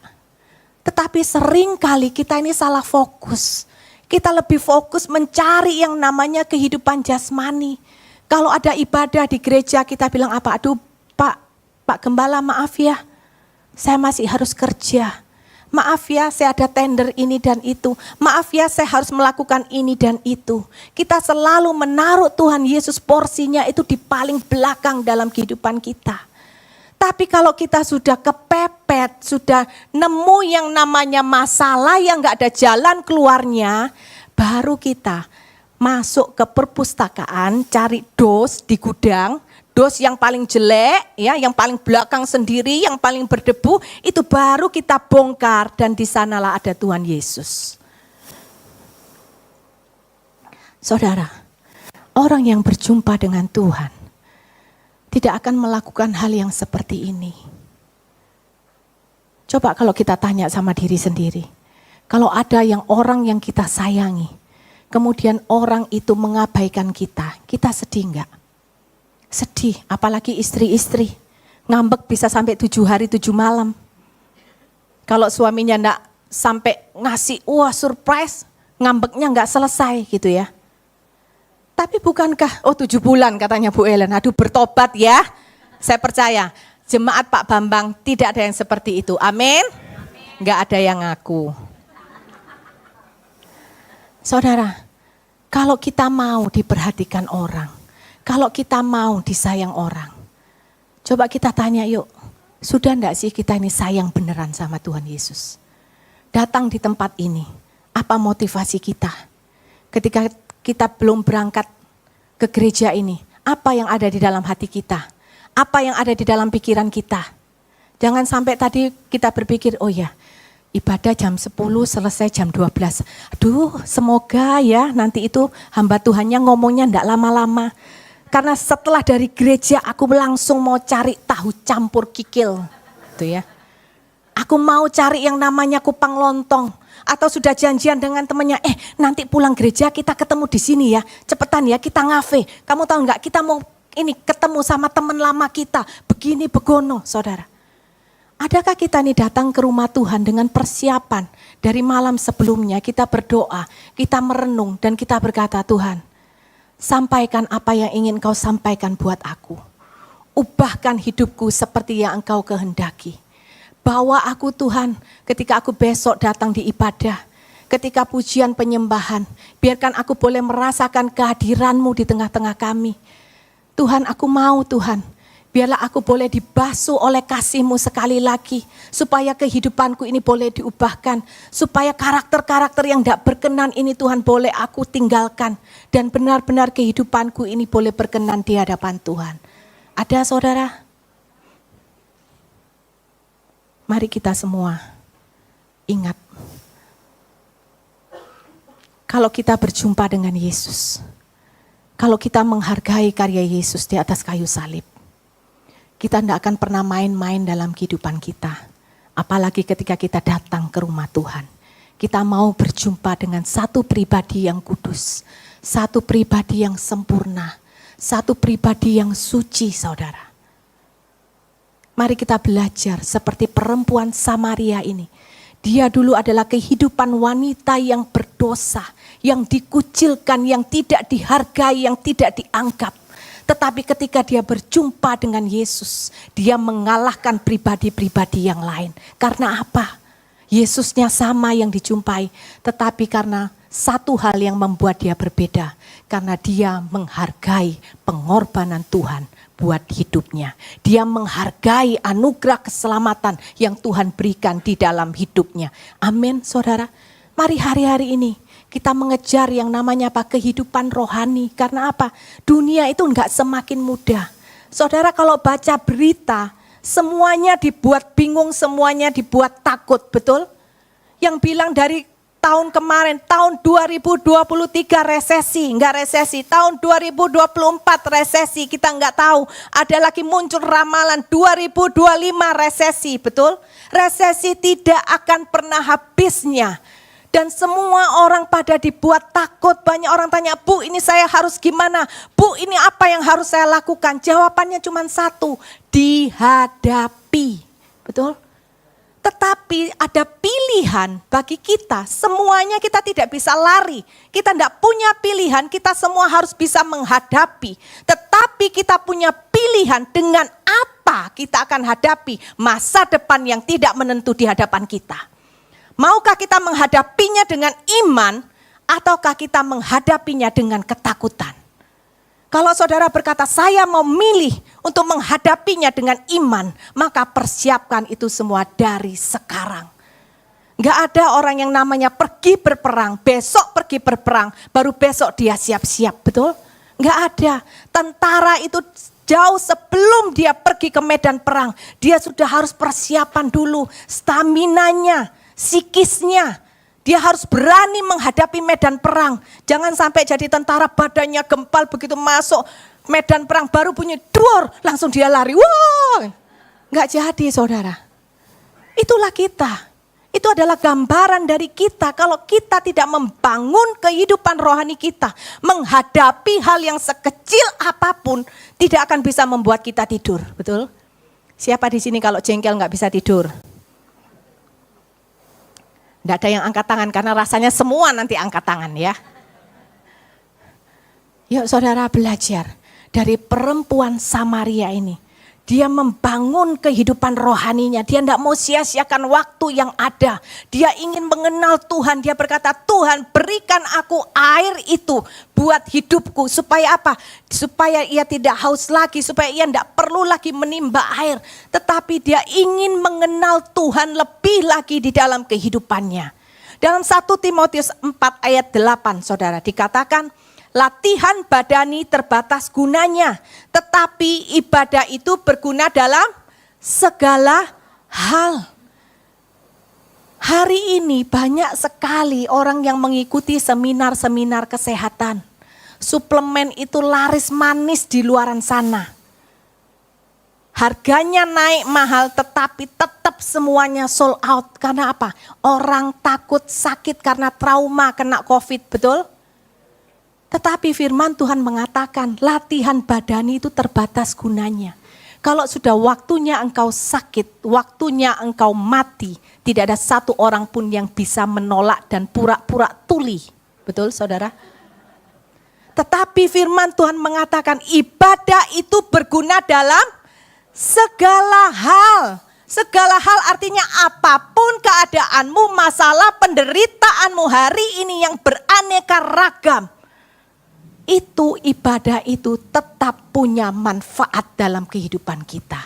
Tetapi seringkali kita ini salah fokus. Kita lebih fokus mencari yang namanya kehidupan jasmani. Kalau ada ibadah di gereja kita bilang apa? Aduh Pak Gembala maaf ya, saya masih harus kerja. Maaf ya saya ada tender ini dan itu. Maaf ya saya harus melakukan ini dan itu. Kita selalu menaruh Tuhan Yesus porsinya itu di paling belakang dalam kehidupan kita. Tapi kalau kita sudah kepepet, sudah nemu yang namanya masalah yang gak ada jalan keluarnya, baru kita masuk ke perpustakaan, cari dos di gudang, dos yang paling jelek, ya, yang paling belakang sendiri, yang paling berdebu, itu baru kita bongkar dan di sanalah ada Tuhan Yesus. Saudara, orang yang berjumpa dengan Tuhan tidak akan melakukan hal yang seperti ini. Coba kalau kita tanya sama diri sendiri. Kalau ada orang yang kita sayangi, kemudian orang itu mengabaikan kita sedih enggak? Sedih, apalagi istri-istri. Ngambek bisa sampai 7 hari 7 malam. Kalau suaminya enggak sampai ngasih surprise, ngambeknya enggak selesai gitu ya. Tapi bukankah, 7 bulan katanya Bu Ellen, aduh bertobat ya. Saya percaya, jemaat Pak Bambang tidak ada yang seperti itu, amin. Enggak ada yang ngaku. Saudara, kalau kita mau diperhatikan orang, kalau kita mau disayang orang, coba kita tanya yuk, sudah enggak sih kita ini sayang beneran sama Tuhan Yesus? Datang di tempat ini, apa motivasi kita? Ketika kita belum berangkat ke gereja ini, apa yang ada di dalam hati kita? Apa yang ada di dalam pikiran kita? Jangan sampai tadi kita berpikir, oh ya, ibadah jam 10 selesai jam 12. Aduh, semoga ya nanti itu hamba Tuhannya ngomongnya enggak lama-lama. Karena setelah dari gereja aku langsung mau cari tahu campur kikil. Gitu ya. Aku mau cari yang namanya kupang lontong. Atau sudah janjian dengan temannya, nanti pulang gereja kita ketemu di sini ya. Cepetan ya kita ngafe. Kamu tahu enggak kita mau ini ketemu sama teman lama kita. Begini begono saudara. Adakah kita ini datang ke rumah Tuhan dengan persiapan dari malam sebelumnya kita berdoa, kita merenung dan kita berkata Tuhan, sampaikan apa yang ingin kau sampaikan buat aku. Ubahkan hidupku seperti yang engkau kehendaki. Bawa aku Tuhan ketika aku besok datang di ibadah, ketika pujian penyembahan, biarkan aku boleh merasakan kehadiran-Mu di tengah-tengah kami. Tuhan aku mau Tuhan, biarlah aku boleh dibasuh oleh kasih-Mu sekali lagi, supaya kehidupanku ini boleh diubahkan, supaya karakter-karakter yang tidak berkenan ini Tuhan boleh aku tinggalkan, dan benar-benar kehidupanku ini boleh berkenan di hadapan Tuhan. Ada saudara? Mari kita semua ingat, kalau kita berjumpa dengan Yesus, kalau kita menghargai karya Yesus di atas kayu salib, kita tidak akan pernah main-main dalam kehidupan kita. Apalagi ketika kita datang ke rumah Tuhan. Kita mau berjumpa dengan satu pribadi yang kudus, satu pribadi yang sempurna, satu pribadi yang suci saudara. Mari kita belajar seperti perempuan Samaria ini. Dia dulu adalah kehidupan wanita yang berdosa, yang dikucilkan, yang tidak dihargai, yang tidak dianggap. Tetapi ketika dia berjumpa dengan Yesus, dia mengalahkan pribadi-pribadi yang lain. Karena apa? Yesusnya sama yang dijumpai, tetapi karena satu hal yang membuat dia berbeda. Karena dia menghargai pengorbanan Tuhan buat hidupnya. Dia menghargai anugerah keselamatan yang Tuhan berikan di dalam hidupnya. Amin, saudara. Mari hari-hari ini kita mengejar yang namanya apa? Kehidupan rohani. Karena apa? Dunia itu enggak semakin mudah. Saudara kalau baca berita, semuanya dibuat bingung, semuanya dibuat takut, betul? Yang bilang dari tahun kemarin, tahun 2023 resesi, enggak resesi. Tahun 2024 resesi, kita enggak tahu. Ada lagi muncul ramalan 2025 resesi, betul? Resesi tidak akan pernah habisnya. Dan semua orang pada dibuat takut. Banyak orang tanya, Bu ini saya harus gimana? Bu ini apa yang harus saya lakukan? Jawabannya cuma satu, dihadapi. Betul? Tetapi ada pilihan bagi kita. Semuanya kita tidak bisa lari. Kita tidak punya pilihan, kita semua harus bisa menghadapi. Tetapi kita punya pilihan dengan apa kita akan hadapi masa depan yang tidak menentu di hadapan kita. Maukah kita menghadapinya dengan iman ataukah kita menghadapinya dengan ketakutan? Kalau saudara berkata saya mau milih untuk menghadapinya dengan iman, maka persiapkan itu semua dari sekarang. Gak ada orang yang namanya pergi berperang, besok pergi berperang, baru besok dia siap-siap, betul? Gak ada. Tentara itu jauh sebelum dia pergi ke medan perang, dia sudah harus persiapan dulu, staminanya, psikisnya, dia harus berani menghadapi medan perang. Jangan sampai jadi tentara badannya gempal begitu masuk medan perang baru bunyi duor langsung dia lari. Wah, nggak jadi saudara. Itulah kita. Itu adalah gambaran dari kita kalau kita tidak membangun kehidupan rohani kita. Menghadapi hal yang sekecil apapun tidak akan bisa membuat kita tidur. Betul? Siapa di sini kalau jengkel nggak bisa tidur? Tidak ada yang angkat tangan karena rasanya semua nanti angkat tangan ya. Yuk saudara belajar dari perempuan Samaria ini. Dia membangun kehidupan rohaninya. Dia tidak mau sia-siakan waktu yang ada. Dia ingin mengenal Tuhan. Dia berkata, Tuhan berikan aku air itu buat hidupku. Supaya apa? Supaya ia tidak haus lagi. Supaya ia tidak perlu lagi menimba air. Tetapi dia ingin mengenal Tuhan lebih lagi di dalam kehidupannya. Dalam 1 Timotius 4 ayat 8 saudara dikatakan, latihan badani terbatas gunanya, tetapi ibadah itu berguna dalam segala hal. Hari ini banyak sekali orang yang mengikuti seminar-seminar kesehatan. Suplemen itu laris manis di luaran sana. Harganya naik mahal tetapi tetap semuanya sold out. Karena apa? Orang takut sakit karena trauma kena COVID, betul? Tetapi firman Tuhan mengatakan latihan badani itu terbatas gunanya. Kalau sudah waktunya engkau sakit, waktunya engkau mati, tidak ada satu orang pun yang bisa menolak dan pura-pura tuli. Betul saudara? Tetapi firman Tuhan mengatakan ibadah itu berguna dalam segala hal. Segala hal artinya apapun keadaanmu, masalah penderitaanmu hari ini yang beraneka ragam. Itu ibadah itu tetap punya manfaat dalam kehidupan kita.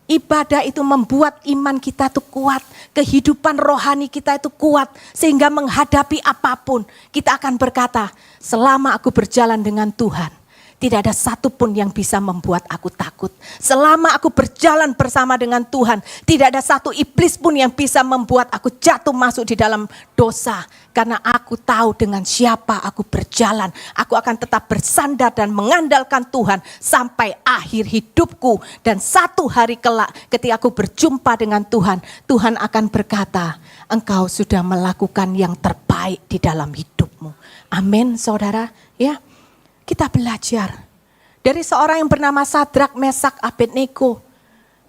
Ibadah itu membuat iman kita itu kuat, kehidupan rohani kita itu kuat. Sehingga menghadapi apapun kita akan berkata, selama aku berjalan dengan Tuhan, tidak ada satupun yang bisa membuat aku takut. Selama aku berjalan bersama dengan Tuhan, tidak ada satu iblis pun yang bisa membuat aku jatuh masuk di dalam dosa. Karena aku tahu dengan siapa aku berjalan. Aku akan tetap bersandar dan mengandalkan Tuhan sampai akhir hidupku. Dan satu hari kelak ketika aku berjumpa dengan Tuhan, Tuhan akan berkata, engkau sudah melakukan yang terbaik di dalam hidupmu. Amin saudara, ya. Kita belajar dari seorang yang bernama Sadrak, Mesak, Abednego.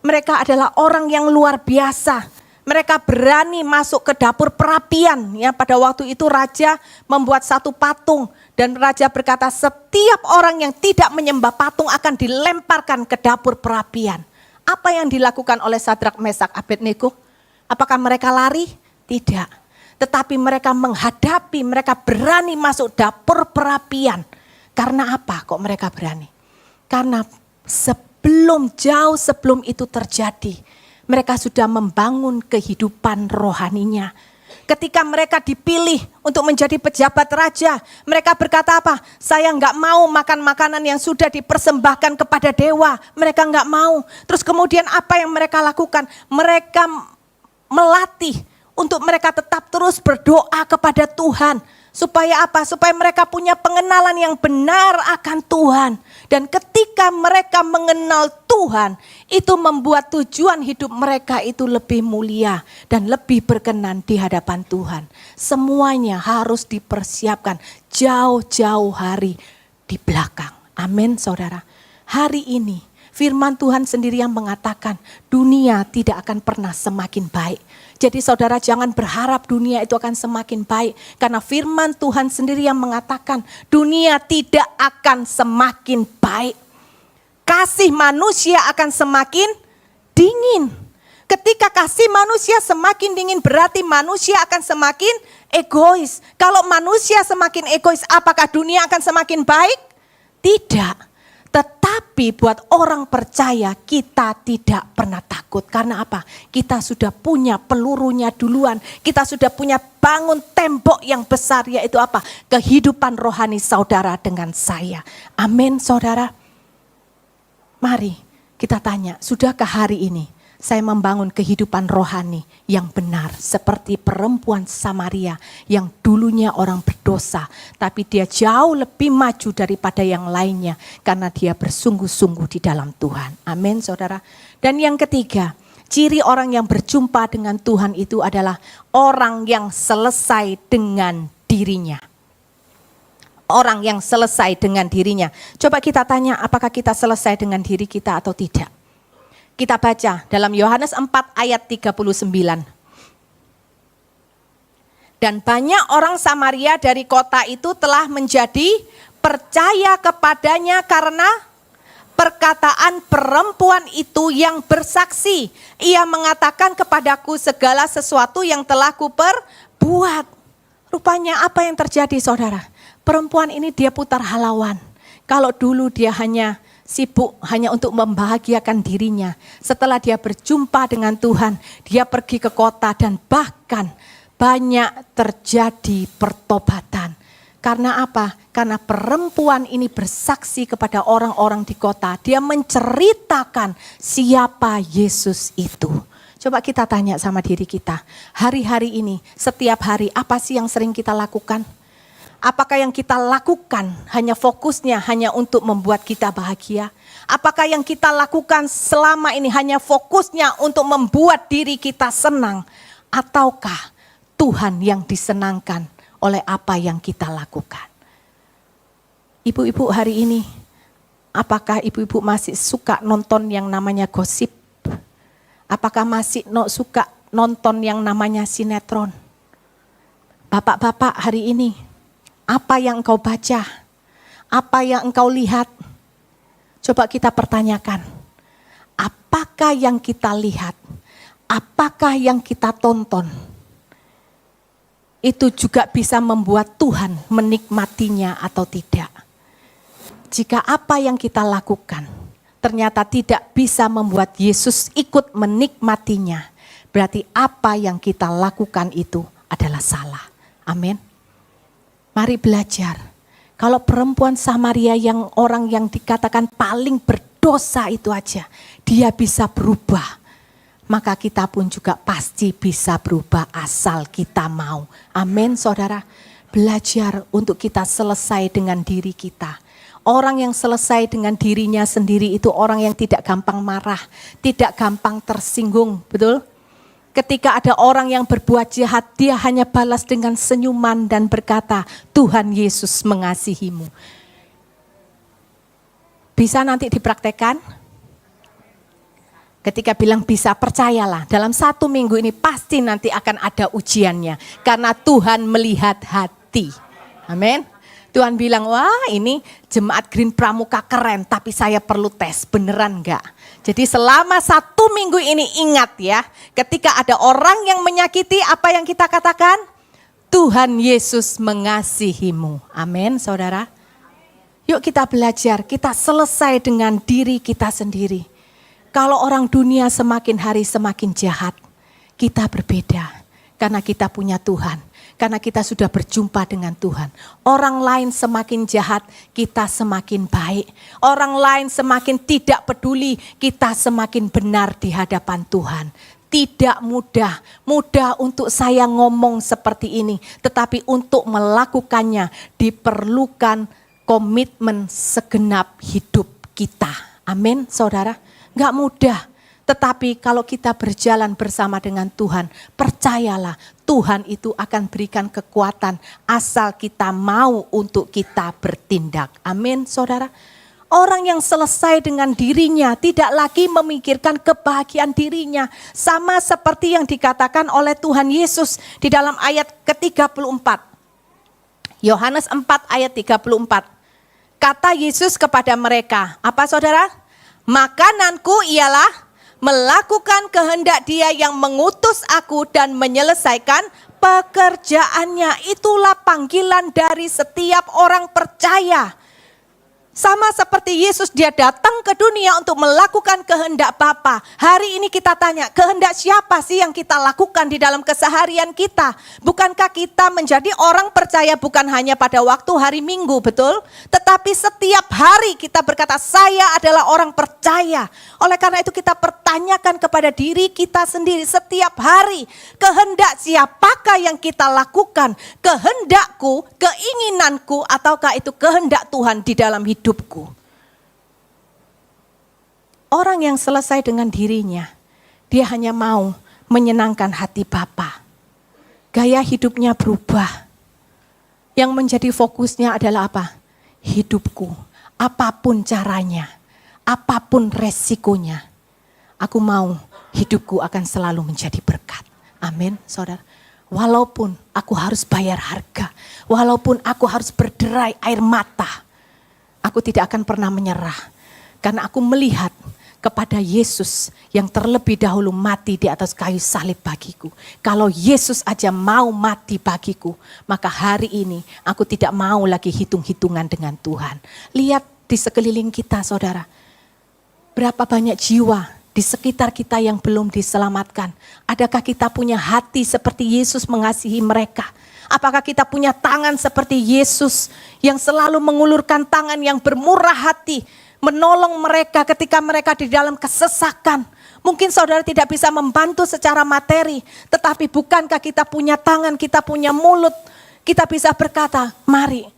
Mereka adalah orang yang luar biasa. Mereka berani masuk ke dapur perapian. Ya, pada waktu itu raja membuat satu patung. Dan raja berkata setiap orang yang tidak menyembah patung akan dilemparkan ke dapur perapian. Apa yang dilakukan oleh Sadrak, Mesak, Abednego? Apakah mereka lari? Tidak. Tetapi mereka menghadapi, mereka berani masuk dapur perapian. Karena apa kok mereka berani? Karena jauh sebelum itu terjadi, mereka sudah membangun kehidupan rohaninya. Ketika mereka dipilih untuk menjadi pejabat raja, mereka berkata apa? Saya enggak mau makan makanan yang sudah dipersembahkan kepada dewa. Mereka enggak mau. Terus kemudian apa yang mereka lakukan? Mereka melatih untuk mereka tetap terus berdoa kepada Tuhan. Supaya apa? Supaya mereka punya pengenalan yang benar akan Tuhan. Dan ketika mereka mengenal Tuhan, itu membuat tujuan hidup mereka itu lebih mulia dan lebih berkenan di hadapan Tuhan. Semuanya harus dipersiapkan jauh-jauh hari di belakang. Amin, saudara. Hari ini firman Tuhan sendiri yang mengatakan dunia tidak akan pernah semakin baik. Jadi saudara jangan berharap dunia itu akan semakin baik. Karena firman Tuhan sendiri yang mengatakan dunia tidak akan semakin baik. Kasih manusia akan semakin dingin. Ketika kasih manusia semakin dingin berarti manusia akan semakin egois. Kalau manusia semakin egois, apakah dunia akan semakin baik? Tidak. Tetapi buat orang percaya kita tidak pernah takut. Karena apa? Kita sudah punya pelurunya duluan. Kita sudah punya bangun tembok yang besar, yaitu apa? Kehidupan rohani saudara dengan saya. Amin, saudara. Mari kita tanya, sudahkah hari ini saya membangun kehidupan rohani yang benar seperti perempuan Samaria yang dulunya orang berdosa, tapi dia jauh lebih maju daripada yang lainnya karena dia bersungguh-sungguh di dalam Tuhan. Amin, saudara. Dan yang ketiga, ciri orang yang berjumpa dengan Tuhan itu adalah orang yang selesai dengan dirinya. Orang yang selesai dengan dirinya. Coba kita tanya, apakah kita selesai dengan diri kita atau tidak? Kita baca dalam Yohanes 4 ayat 39. Dan banyak orang Samaria dari kota itu telah menjadi percaya kepadanya karena perkataan perempuan itu yang bersaksi. Ia mengatakan kepadaku segala sesuatu yang telah kuperbuat. Rupanya apa yang terjadi, saudara? Perempuan ini dia putar halauan. Kalau dulu dia hanya sibuk hanya untuk membahagiakan dirinya. Setelah dia berjumpa dengan Tuhan, dia pergi ke kota dan bahkan banyak terjadi pertobatan. Karena apa? Karena perempuan ini bersaksi kepada orang-orang di kota. Dia menceritakan siapa Yesus itu. Coba kita tanya sama diri kita. Hari-hari ini, setiap hari apa sih yang sering kita lakukan? Apakah yang kita lakukan hanya fokusnya hanya untuk membuat kita bahagia? Apakah yang kita lakukan selama ini hanya fokusnya untuk membuat diri kita senang? Ataukah Tuhan yang disenangkan oleh apa yang kita lakukan? Ibu-ibu hari ini, apakah ibu-ibu masih suka nonton yang namanya gosip? Apakah masih suka nonton yang namanya sinetron? Bapak-bapak hari ini, apa yang engkau baca? Apa yang engkau lihat? Coba kita pertanyakan. Apakah yang kita lihat? Apakah yang kita tonton? Itu juga bisa membuat Tuhan menikmatinya atau tidak. Jika apa yang kita lakukan ternyata tidak bisa membuat Yesus ikut menikmatinya, berarti apa yang kita lakukan itu adalah salah. Amin. Mari belajar. Kalau perempuan Samaria yang orang yang dikatakan paling berdosa itu aja, dia bisa berubah. Maka kita pun juga pasti bisa berubah asal kita mau. Amin, saudara. Belajar untuk kita selesai dengan diri kita. Orang yang selesai dengan dirinya sendiri itu orang yang tidak gampang marah, tidak gampang tersinggung, betul? Ketika ada orang yang berbuat jahat, dia hanya balas dengan senyuman dan berkata, Tuhan Yesus mengasihimu. Bisa nanti dipraktekkan? Ketika bilang bisa, percayalah, dalam 1 minggu ini pasti nanti akan ada ujiannya. Karena Tuhan melihat hati. Amin. Tuhan bilang, wah ini jemaat Green Pramuka keren, tapi saya perlu tes, beneran enggak? Jadi selama 1 minggu ini ingat ya, ketika ada orang yang menyakiti, apa yang kita katakan? Tuhan Yesus mengasihimu. Amin, saudara. Yuk kita belajar, kita selesai dengan diri kita sendiri. Kalau orang dunia semakin hari semakin jahat, kita berbeda karena kita punya Tuhan. Karena kita sudah berjumpa dengan Tuhan. Orang lain semakin jahat, kita semakin baik. Orang lain semakin tidak peduli, kita semakin benar di hadapan Tuhan. Tidak mudah untuk saya ngomong seperti ini. Tetapi untuk melakukannya diperlukan komitmen segenap hidup kita. Amin, saudara. Gak mudah. Tetapi kalau kita berjalan bersama dengan Tuhan, percayalah Tuhan itu akan berikan kekuatan asal kita mau untuk kita bertindak. Amin, saudara. Orang yang selesai dengan dirinya tidak lagi memikirkan kebahagiaan dirinya. Sama seperti yang dikatakan oleh Tuhan Yesus di dalam ayat ke-34. Yohanes 4 ayat 34. Kata Yesus kepada mereka, apa saudara? Makananku ialah melakukan kehendak Dia yang mengutus aku dan menyelesaikan pekerjaannya. Itulah panggilan dari setiap orang percaya. Sama seperti Yesus, Dia datang ke dunia untuk melakukan kehendak Bapa. Hari ini kita tanya, kehendak siapa sih yang kita lakukan di dalam keseharian kita? Bukankah kita menjadi orang percaya bukan hanya pada waktu hari Minggu, betul? Tetapi setiap hari kita berkata, saya adalah orang percaya. Oleh karena itu kita pertanyakan kepada diri kita sendiri setiap hari, kehendak siapakah yang kita lakukan? Kehendakku, keinginanku, ataukah itu kehendak Tuhan di dalam hidupku? Orang yang selesai dengan dirinya, dia hanya mau menyenangkan hati Bapa. Gaya hidupnya berubah. Yang menjadi fokusnya adalah apa? Hidupku, apapun caranya, apapun resikonya, aku mau hidupku akan selalu menjadi berkat. Amin, saudara. Walaupun aku harus bayar harga, walaupun aku harus berderai air mata, aku tidak akan pernah menyerah. Karena aku melihat kepada Yesus yang terlebih dahulu mati di atas kayu salib bagiku. Kalau Yesus aja mau mati bagiku, maka hari ini aku tidak mau lagi hitung-hitungan dengan Tuhan. Lihat di sekeliling kita, saudara. Berapa banyak jiwa di sekitar kita yang belum diselamatkan. Adakah kita punya hati seperti Yesus mengasihi mereka? Apakah kita punya tangan seperti Yesus yang selalu mengulurkan tangan yang bermurah hati, menolong mereka ketika mereka di dalam kesesakan? Mungkin saudara tidak bisa membantu secara materi, tetapi bukankah kita punya tangan, kita punya mulut, kita bisa berkata, mari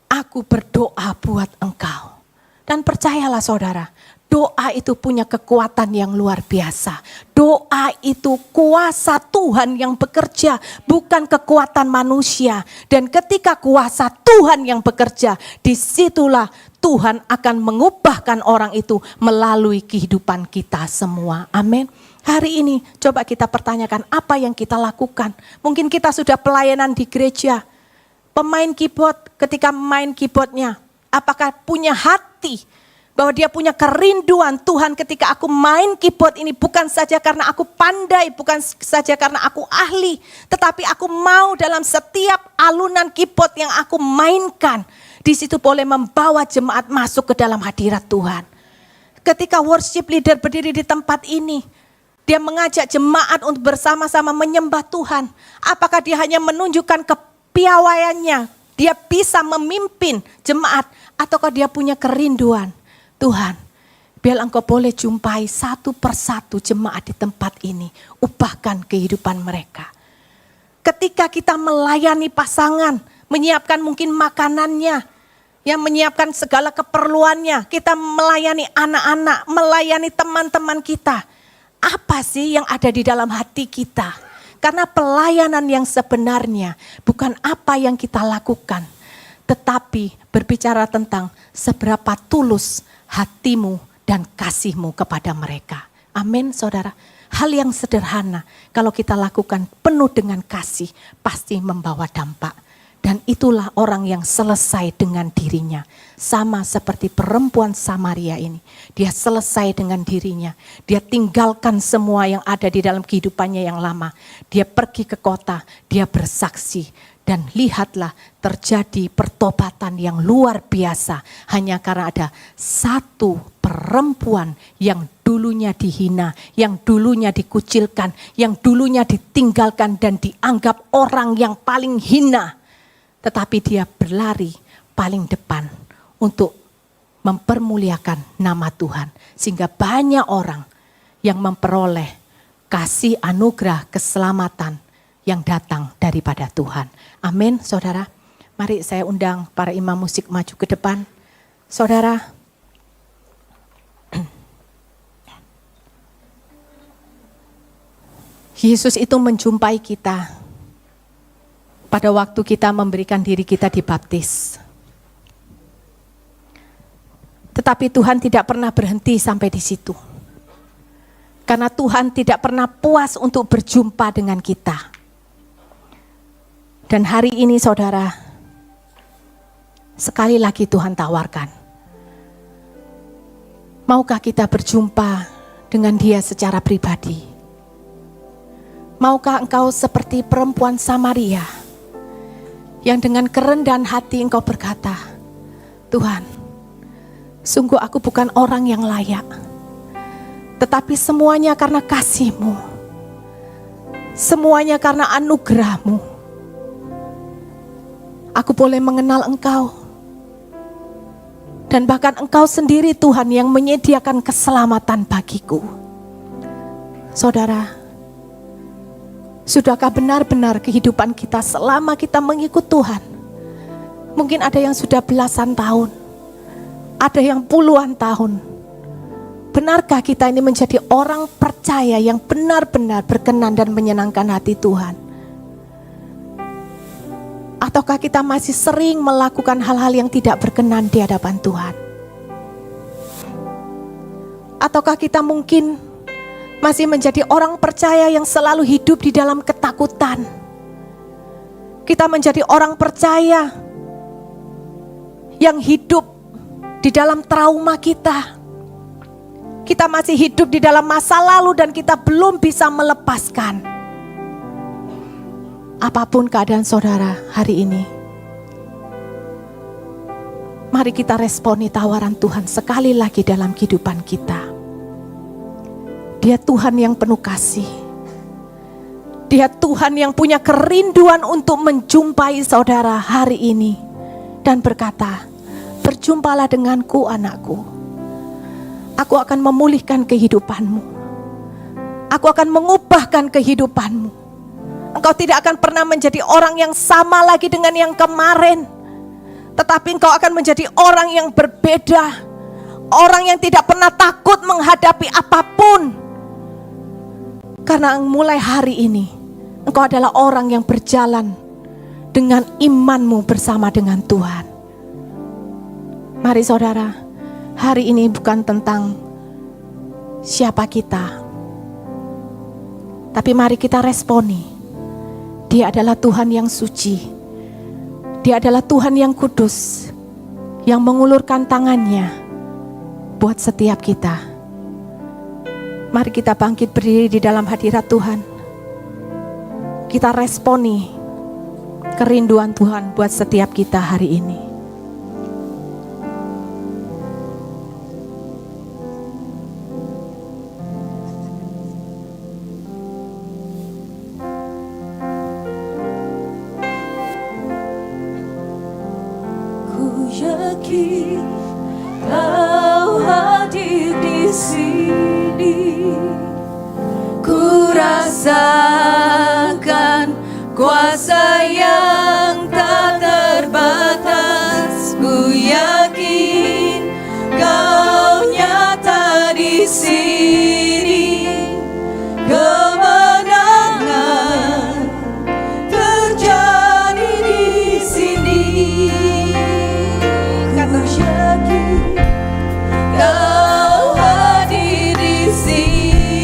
aku berdoa buat engkau. Dan percayalah saudara, doa itu punya kekuatan yang luar biasa. Doa itu kuasa Tuhan yang bekerja, bukan kekuatan manusia. Dan ketika kuasa Tuhan yang bekerja, disitulah Tuhan akan mengubahkan orang itu melalui kehidupan kita semua. Amin. Hari ini coba kita pertanyakan apa yang kita lakukan. Mungkin kita sudah pelayanan di gereja. Pemain keyboard ketika main keyboardnya, apakah punya hati bahwa dia punya kerinduan, Tuhan ketika aku main keyboard ini bukan saja karena aku pandai, bukan saja karena aku ahli, tetapi aku mau dalam setiap alunan keyboard yang aku mainkan, di situ boleh membawa jemaat masuk ke dalam hadirat Tuhan. Ketika worship leader berdiri di tempat ini, dia mengajak jemaat untuk bersama-sama menyembah Tuhan. Apakah dia hanya menunjukkan kepiawaiannya, dia bisa memimpin jemaat, ataukah dia punya kerinduan? Tuhan, biar engkau boleh jumpai satu persatu jemaat di tempat ini. Ubahkan kehidupan mereka. Ketika kita melayani pasangan, menyiapkan mungkin makanannya, yang menyiapkan segala keperluannya. Kita melayani anak-anak, melayani teman-teman kita. Apa sih yang ada di dalam hati kita? Karena pelayanan yang sebenarnya bukan apa yang kita lakukan, tetapi berbicara tentang seberapa tulus hatimu dan kasihmu kepada mereka. Amin, saudara. Hal yang sederhana kalau kita lakukan penuh dengan kasih pasti membawa dampak. Dan itulah orang yang selesai dengan dirinya. Sama seperti perempuan Samaria ini. Dia selesai dengan dirinya. Dia tinggalkan semua yang ada di dalam kehidupannya yang lama. Dia pergi ke kota, dia bersaksi. Dan lihatlah terjadi pertobatan yang luar biasa. Hanya karena ada satu perempuan yang dulunya dihina, yang dulunya dikucilkan, yang dulunya ditinggalkan dan dianggap orang yang paling hina. Tetapi dia berlari paling depan untuk mempermuliakan nama Tuhan. Sehingga banyak orang yang memperoleh kasih anugerah keselamatan yang datang daripada Tuhan. Amin, saudara. Mari saya undang para imam musik maju ke depan. Saudara, Yesus itu menjumpai kita pada waktu kita memberikan diri kita dibaptis. Tetapi Tuhan tidak pernah berhenti sampai di situ. Karena Tuhan tidak pernah puas untuk berjumpa dengan kita. Dan hari ini saudara, sekali lagi Tuhan tawarkan. Maukah kita berjumpa dengan Dia secara pribadi? Maukah engkau seperti perempuan Samaria yang dengan kerendahan hati engkau berkata, Tuhan, sungguh aku bukan orang yang layak, tetapi semuanya karena kasih-Mu, semuanya karena anugerah-Mu, aku boleh mengenal Engkau. Dan bahkan Engkau sendiri Tuhan yang menyediakan keselamatan bagiku. Saudara, sudahkah benar-benar kehidupan kita selama kita mengikut Tuhan? Mungkin ada yang sudah belasan tahun, ada yang puluhan tahun. Benarkah kita ini menjadi orang percaya yang benar-benar berkenan dan menyenangkan hati Tuhan? Ataukah kita masih sering melakukan hal-hal yang tidak berkenan di hadapan Tuhan? Ataukah kita mungkin masih menjadi orang percaya yang selalu hidup di dalam ketakutan? Kita menjadi orang percaya yang hidup di dalam trauma kita. Kita masih hidup di dalam masa lalu dan kita belum bisa melepaskan. Apapun keadaan saudara hari ini, mari kita responi tawaran Tuhan sekali lagi dalam kehidupan kita. Dia Tuhan yang penuh kasih. Dia Tuhan yang punya kerinduan untuk menjumpai saudara hari ini. Dan berkata, berjumpalah denganku anakku. Aku akan memulihkan kehidupanmu. Aku akan mengubahkan kehidupanmu. Engkau tidak akan pernah menjadi orang yang sama lagi dengan yang kemarin. Tetapi engkau akan menjadi orang yang berbeda. Orang yang tidak pernah takut menghadapi apapun. Karena mulai hari ini, engkau adalah orang yang berjalan dengan imanmu bersama dengan Tuhan. Mari saudara, hari ini bukan tentang siapa kita. Tapi mari kita responi. Dia adalah Tuhan yang suci. Dia adalah Tuhan yang kudus, yang mengulurkan tangannya buat setiap kita. Mari kita bangkit berdiri di dalam hadirat Tuhan. Kita responi kerinduan Tuhan buat setiap kita hari ini. Yakin Kau hadir di sini, ku rasakan kuasa yang tak terbatas. Ku yakin Kau nyata di sini, kemenangan terjadi di sini. Kau hadir di sini.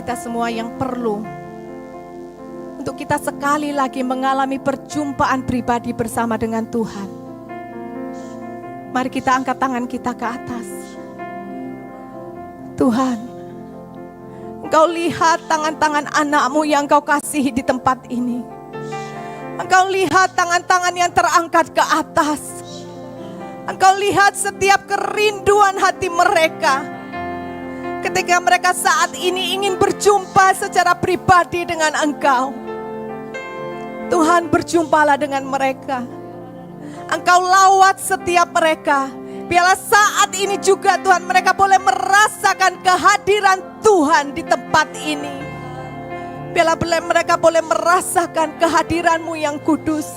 kita semua yang perlu untuk kita sekali lagi mengalami perjumpaan pribadi bersama dengan Tuhan. Mari kita angkat tangan kita ke atas. Tuhan, Engkau lihat tangan-tangan anak-Mu yang Engkau kasihi di tempat ini. Engkau lihat tangan-tangan yang terangkat ke atas. Engkau lihat setiap kerinduan hati mereka. Ketika mereka saat ini ingin berjumpa secara pribadi dengan Engkau. Tuhan, berjumpalah dengan mereka. Engkau lawat setiap mereka. Biarlah saat ini juga Tuhan mereka boleh merasakan kehadiran Tuhan di tempat ini. Biarlah mereka boleh merasakan kehadiran-Mu yang kudus.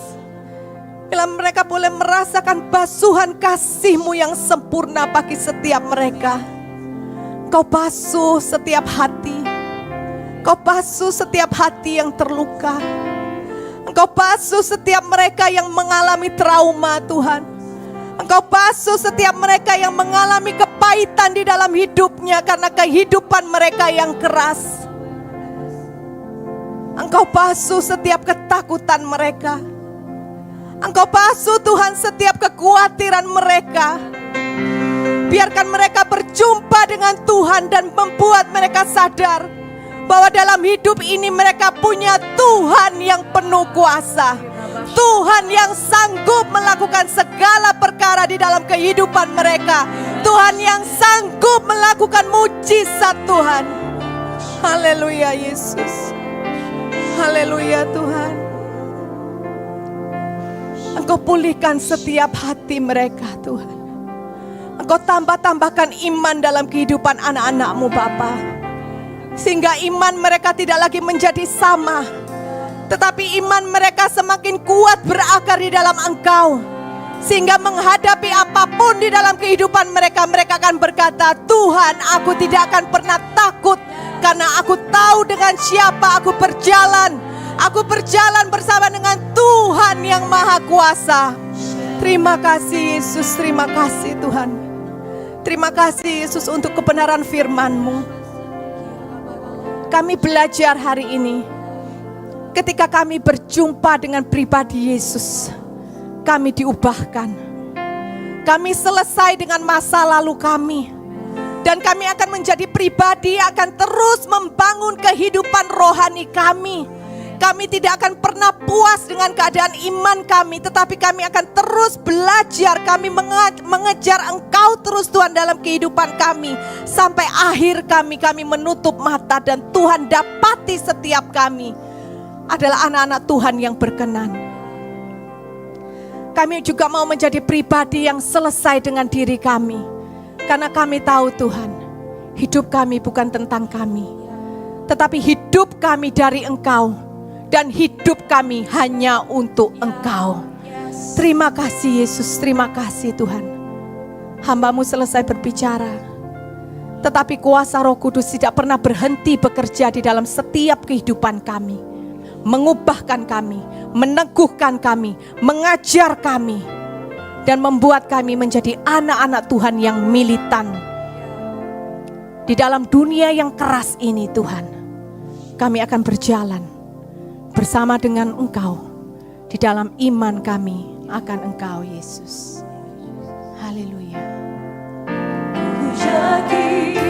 Biarlah mereka boleh merasakan basuhan kasih-Mu yang sempurna bagi setiap mereka. Kau basuh setiap hati. Kau basuh setiap hati yang terluka. Engkau basuh setiap mereka yang mengalami trauma, Tuhan. Engkau basuh setiap mereka yang mengalami kepahitan di dalam hidupnya karena kehidupan mereka yang keras. Engkau basuh setiap ketakutan mereka. Engkau basuh Tuhan setiap kekhawatiran mereka. Biarkan mereka berjumpa dengan Tuhan dan membuat mereka sadar bahwa dalam hidup ini mereka punya Tuhan yang penuh kuasa. Tuhan yang sanggup melakukan segala perkara di dalam kehidupan mereka. Tuhan yang sanggup melakukan mujizat Tuhan. Haleluya Yesus. Haleluya Tuhan. Engkau pulihkan setiap hati mereka Tuhan. Engkau tambahkan iman dalam kehidupan anak-anak-Mu Bapa. Sehingga iman mereka tidak lagi menjadi sama. Tetapi iman mereka semakin kuat berakar di dalam Engkau. Sehingga menghadapi apapun di dalam kehidupan mereka, mereka akan berkata, Tuhan, aku tidak akan pernah takut. Karena aku tahu dengan siapa aku berjalan. Aku berjalan bersama dengan Tuhan yang Maha Kuasa. Terima kasih Yesus, terima kasih Tuhan. Terima kasih Yesus untuk kebenaran firman-Mu. Kami belajar hari ini, ketika kami berjumpa dengan pribadi Yesus, kami diubahkan. Kami selesai dengan masa lalu kami. Dan kami akan menjadi pribadi yang akan terus membangun kehidupan rohani kami. Kami tidak akan pernah puas dengan keadaan iman kami, tetapi kami akan terus belajar. Kami mengejar Engkau terus Tuhan dalam kehidupan kami. Sampai akhir kami menutup mata dan Tuhan dapati setiap kami adalah anak-anak Tuhan yang berkenan. Kami juga mau menjadi pribadi yang selesai dengan diri kami. Karena kami tahu Tuhan, hidup kami bukan tentang kami, tetapi hidup kami dari Engkau. Dan hidup kami hanya untuk Engkau. Terima kasih Yesus, terima kasih Tuhan. Hamba-Mu selesai berbicara. Tetapi kuasa Roh Kudus tidak pernah berhenti bekerja di dalam setiap kehidupan kami. Mengubahkan kami, meneguhkan kami, mengajar kami. Dan membuat kami menjadi anak-anak Tuhan yang militan. Di dalam dunia yang keras ini Tuhan, kami akan berjalan bersama dengan Engkau. Di dalam iman kami akan Engkau Yesus. Haleluya. Ku yakin